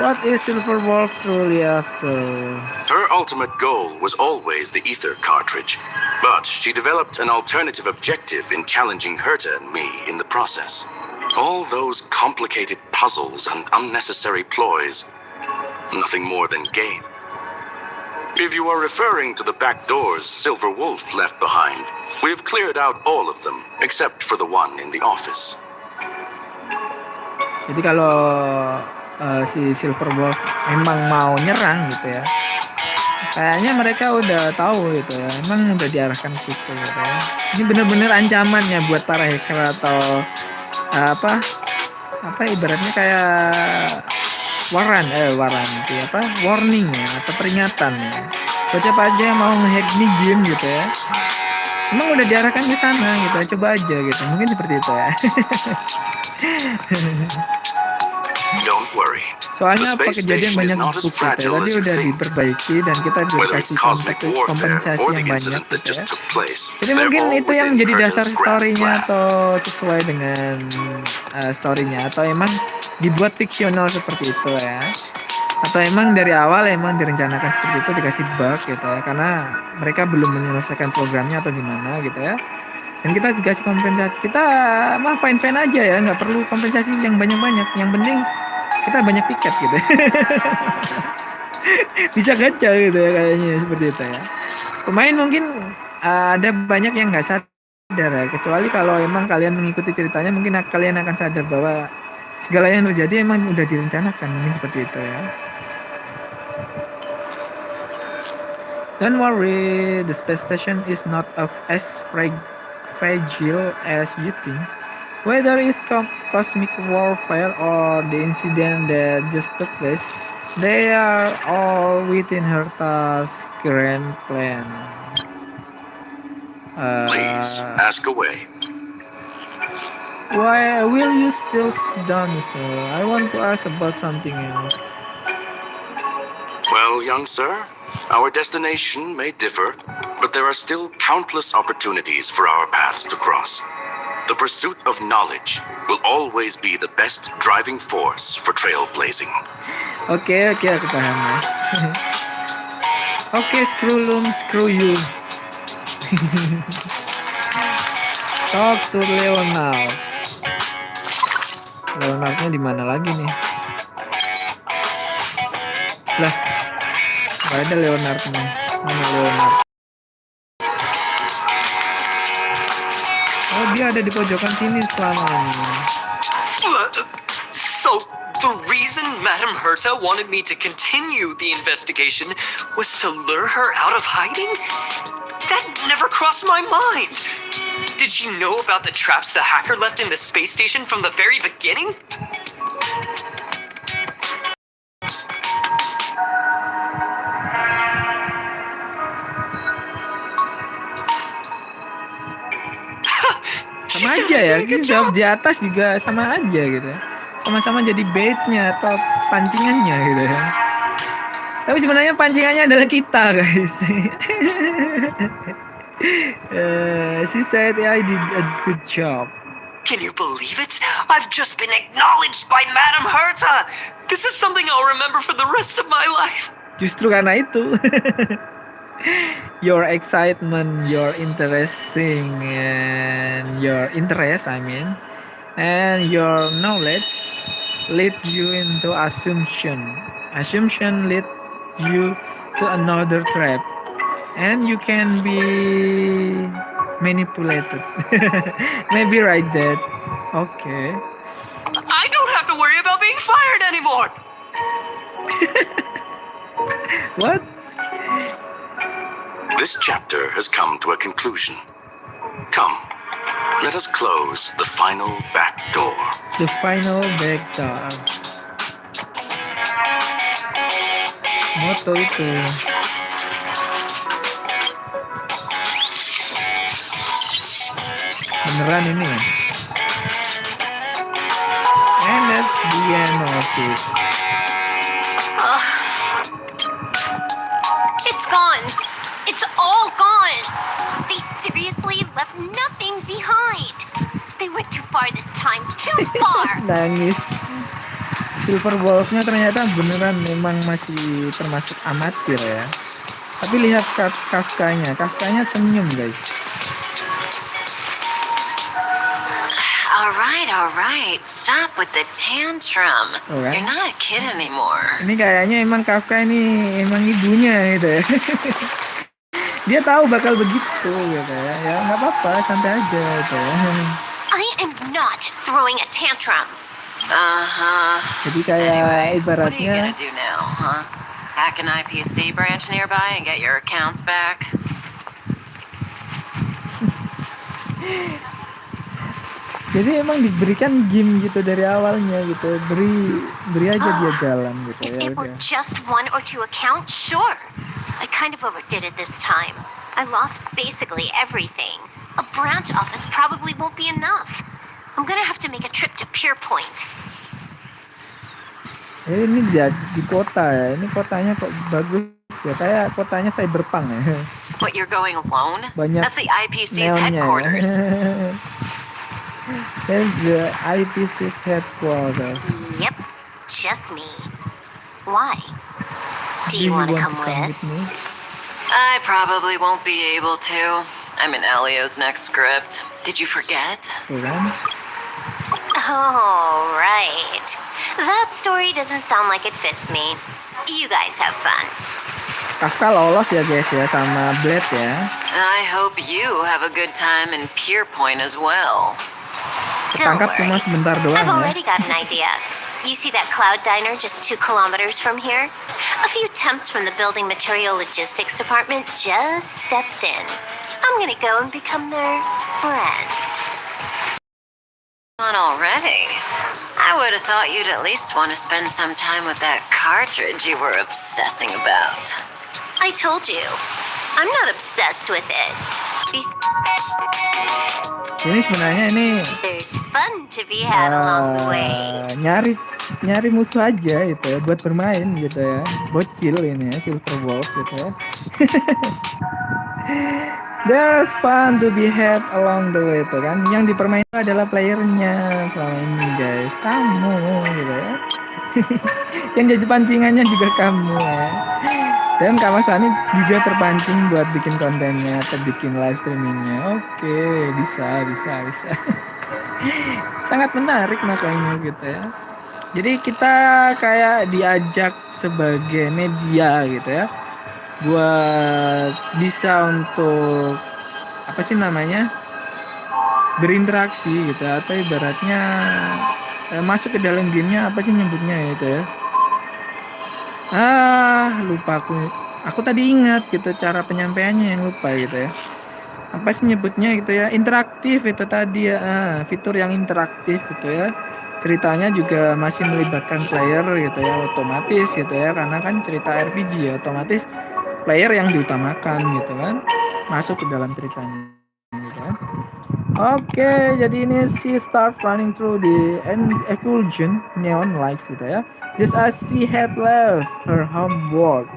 What is Silver Wolf truly after? Her ultimate goal was always the ether cartridge, but she developed an alternative objective in challenging Herta and me in the process. All those complicated puzzles and unnecessary ploys, nothing more than game. If you are referring to the back doors Silver Wolf left behind, we've cleared out all of them, except for the one in the office. Jadi kalau si Silver Wolf memang mau nyerang gitu ya, kayaknya mereka udah tahu gitu ya, emang udah diarahkan ke situ gitu ya. Ini bener-bener ancaman ya buat para hacker atau ibaratnya kayak warning ya, atau peringatan ya. Buat siapa aja yang mau ngehack nih game gitu ya, emang udah diarahkan ke sana gitu, coba aja gitu, mungkin seperti itu ya. Don't worry. Soalnya The apa space kejadian station is banyak not as bug gitu ya. fragile Tadi as you udah think. diperbaiki dan kita Whether it's dikasih cosmic warfare kompensasi or the yang banyak incident that gitu ya. just took place, Jadi they're mungkin all itu yang within jadi dasar Curtin's grand story-nya plan. atau sesuai dengan story-nya, atau emang dibuat fiksional seperti itu ya. Atau emang dari awal emang direncanakan seperti itu, dikasih bug gitu ya, karena mereka belum menyelesaikan programnya atau gimana gitu ya. Dan kita dikasih kompensasi, kita mah fine-fine aja ya, nggak perlu kompensasi yang banyak-banyak. Yang penting kita banyak tiket gitu. Bisa gacha gitu ya kayaknya seperti itu ya. Pemain mungkin ada banyak yang nggak sadar ya, kecuali kalau emang kalian mengikuti ceritanya, mungkin kalian akan sadar bahwa segala yang terjadi emang udah direncanakan, mungkin seperti itu ya. Don't worry, the space station is not as fragile as you think. Whether it's cosmic warfare or the incident that just took place, they are all within her grand plan. Please, ask away. Why will you still done so? I want to ask about something else. Well, young sir, our destination may differ, but there are still countless opportunities for our paths to cross. The pursuit of knowledge will always be the best driving force for trailblazing. Oke, aku paham ya. Oke, screw you. Talk to Leonard. Leonardnya di mana lagi nih? Lah, nggak ada Leonardnya. Mana Leonard? Oh, dia ada di pojokan sini selama ini. So, the reason Madame Herta wanted me to continue the investigation was to lure her out of hiding? That never crossed my mind. Did she know about the traps the hacker left in the space station from the very beginning? Sama aja ya, jawab di atas juga sama aja gitu ya. Sama-sama jadi baitnya atau pancingannya gitu ya. Tapi sebenarnya pancingannya adalah kita, guys. She said I did a good job. Can you believe it? I've just been acknowledged by Madame Herta! This is something I'll remember for the rest of my life. Justru karena itu. Your excitement, your interesting, and your interest, and your knowledge lead you into assumption. Assumption lead you to another trap, and you can be manipulated. Maybe right that. Okay. I don't have to worry about being fired anymore! What? This chapter has come to a conclusion. Come, let us close the final back door. The final back door. Moto itu. Beneran ini ya? And that's the end of it. It's gone. It's all gone. They seriously left nothing behind. They went too far this time. Too far. Nangis. Silver Wolf-nya ternyata beneran memang masih termasuk amatir ya. Tapi lihat Kafkanya senyum, guys. All right. Stop with the tantrum. Alright. You're not a kid anymore. Ini kayaknya emang Kafka ini emang ibunya gitu ya. Dia tahu bakal begitu gitu ya. Ya nggak apa-apa, santai aja gitu ya. I am not throwing a tantrum. Jadi kayak Anyway, what are you ibaratnya gonna do now, huh? Hack an IPC branch nearby and get your accounts back? jadi emang diberikan game gitu dari awalnya gitu. Beri aja dia jalan gitu If ya it were udah. just 1 or 2 accounts, sure. I kind of overdid it this time. I lost basically everything. A branch office probably won't be enough. I'm gonna have to make a trip to Pierpoint. Ini di kota ya. Ini kotanya kok bagus ya. Kayak kotanya cyberpunk ya. What, you're going alone? Banyak That's the IPC's neonnya headquarters. ya. That's the IPC's headquarters. Yep, just me. Why? Do Do you want to want come to come with? with me? I probably won't be able to. I'm in Elio's next script. Did you forget? Tuh kan? Oh, right. That story doesn't sound like it fits me. You guys have fun. Kafka lolos ya guys ya sama Blade ya. I hope you have a good time in Pierpoint as well. Don't Ketangkap cuma worry. sebentar doang I've ya. already got an idea. You see that cloud diner just 2 kilometers from here? A few temps from the building material logistics department just stepped in. I'm gonna go and become their friend. On already? I would have thought you'd at least want to spend some time with that cartridge you were obsessing about. I told you, I'm not obsessed with it. Ini sebenarnya ini There's fun to be had along the way. nyari musuh aja gitu ya buat bermain gitu ya. Bocil ini ya, Silver Wolf gitu ya. There's fun to be had along the way itu kan. Yang dipermainkan adalah playernya selama ini guys. Kamu gitu ya. Yang jadi pancingannya juga kamu ya. Dan Kak Mas Fani juga terpancing buat bikin kontennya atau bikin live streamingnya. Oke, bisa. Sangat menarik makanya gitu ya. Jadi kita kayak diajak sebagai media gitu ya. Buat bisa untuk apa sih namanya? Berinteraksi gitu ya. Atau ibaratnya masuk ke dalam gamenya apa sih nyebutnya gitu ya. Lupa aku tadi ingat gitu cara penyampaiannya yang lupa gitu ya. Apa sih nyebutnya gitu ya? Interaktif itu tadi ya. Fitur yang interaktif gitu ya. Ceritanya juga masih melibatkan player gitu ya, otomatis gitu ya, karena kan cerita RPG ya, otomatis player yang diutamakan gitu kan. Masuk ke dalam ceritanya gitu kan. Oke, jadi ini she start running through the effulgent neon lights gitu ya. Just as she had left her homework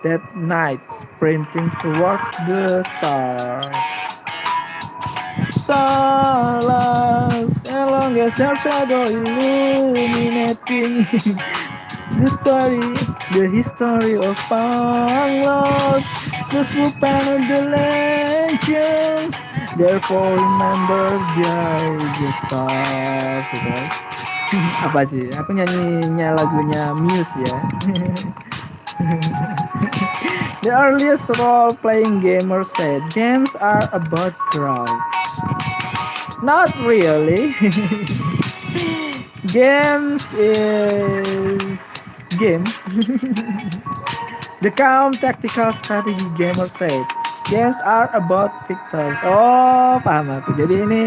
that night, sprinting toward the stars. Starless, along as their shadow illuminating the history of Panglord, the swoop and the legends. Therefore remember the stars. Gitu. Apa sih? Aku nyanyinya lagunya Muse ya. The earliest role-playing gamer said games are about crowd. Not really. Games is game. The calm tactical strategy gamer said games are about victors. Oh, paham aku. Jadi ini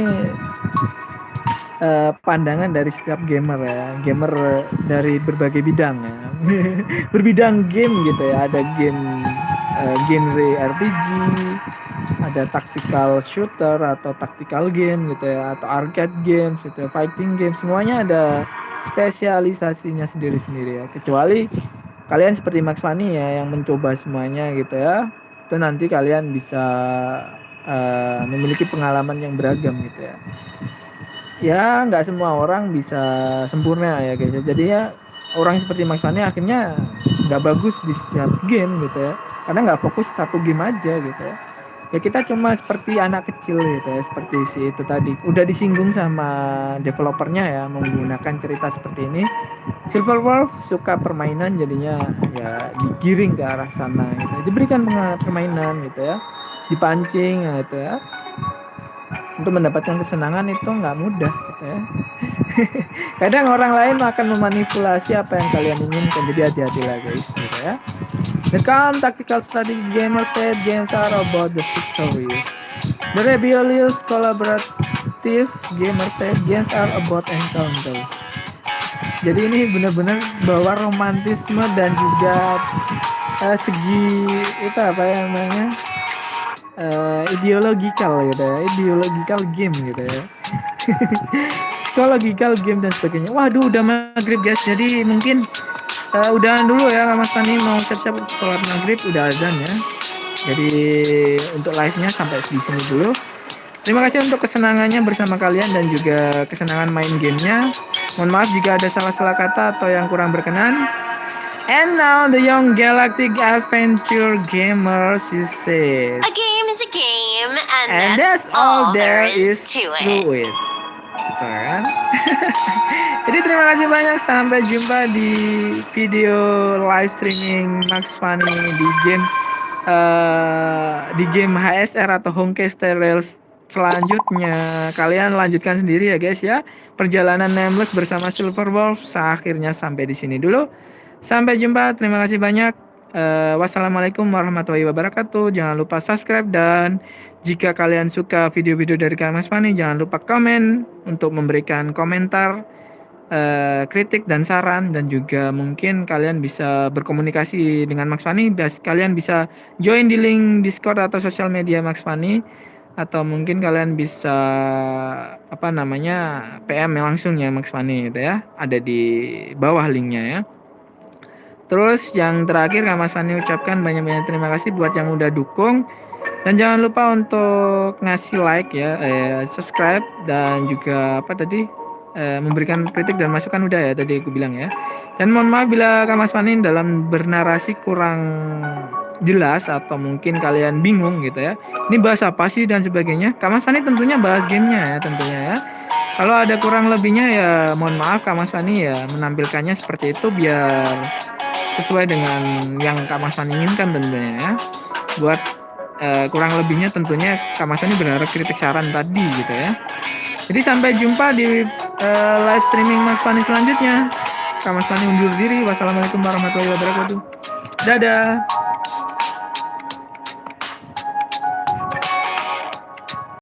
pandangan dari setiap gamer ya, gamer dari berbagai bidang ya. Berbidang game gitu ya, ada game genre RPG, ada tactical shooter atau tactical game gitu ya, atau arcade games gitu ya, fighting game, semuanya ada spesialisasinya sendiri-sendiri ya. Kecuali kalian seperti Max Fani ya yang mencoba semuanya gitu ya, itu nanti kalian bisa memiliki pengalaman yang beragam gitu ya. Ya nggak semua orang bisa sempurna ya guys. Jadi ya orang seperti Mas Fani akhirnya nggak bagus di setiap game gitu ya. Karena nggak fokus satu game aja gitu ya. Ya kita cuma seperti anak kecil gitu ya. Seperti si itu tadi. Udah disinggung sama developernya ya menggunakan cerita seperti ini. Silver Wolf suka permainan jadinya ya digiring ke arah sana gitu. Diberikan permainan gitu ya. Dipancing gitu ya. Untuk mendapatkan kesenangan itu nggak mudah gitu ya. Kadang orang lain akan memanipulasi apa yang kalian inginkan, jadi hati-hatilah guys gitu ya. The calm tactical strategy gamer said games are about the victories. The rebellious collaborative gamer said games are about encounters. Jadi ini benar-benar bawa romantisme dan juga segi itu apa ya namanya, ideological gitu ya, ideological game gitu ya. Psychological game dan sebagainya. Waduh, udah maghrib guys, jadi mungkin udahan dulu ya Mas Fani, mau siap-siap sholat maghrib, udah azan ya. Jadi untuk live-nya sampai di sini dulu. Terima kasih untuk kesenangannya bersama kalian dan juga kesenangan main gamenya. Mohon maaf jika ada salah-salah kata atau yang kurang berkenan. And now the young galactic adventure gamers is said. A game is a game, And that's all there is to it. Kan? Jadi terima kasih banyak, sampai jumpa di video live streaming Max Funny di game HSR atau Honkai selanjutnya. Kalian lanjutkan sendiri ya guys ya. Perjalanan Nameless bersama Silver Wolf akhirnya sampai di sini dulu. Sampai jumpa, terima kasih banyak. Wassalamualaikum warahmatullahi wabarakatuh. Jangan lupa subscribe, dan jika kalian suka video-video dari Mas Fani, jangan lupa komen untuk memberikan komentar, kritik dan saran, dan juga mungkin kalian bisa berkomunikasi dengan Max Fani. Kalian bisa join di link Discord atau sosial media Max Fani, atau mungkin kalian bisa PM langsung ya Max Fani gitu ya. Ada di bawah linknya ya. Terus yang terakhir Mas Fani ucapkan banyak-banyak terima kasih buat yang udah dukung. Dan jangan lupa untuk ngasih like ya, subscribe, dan juga memberikan kritik dan masukan, udah ya tadi aku bilang ya. Dan mohon maaf bila Mas Fani dalam bernarasi kurang jelas atau mungkin kalian bingung gitu ya. Ini bahas apa sih dan sebagainya. Mas Fani tentunya bahas gamenya ya tentunya ya. Kalau ada kurang lebihnya ya mohon maaf, Mas Fani ya menampilkannya seperti itu biar sesuai dengan yang Mas Fani inginkan tentunya ya. Buat kurang lebihnya tentunya Mas Fani berharap kritik saran tadi gitu ya. Jadi sampai jumpa di live streaming Mas Fani selanjutnya. Mas Fani undur diri. Wassalamualaikum warahmatullahi wabarakatuh. Dadah.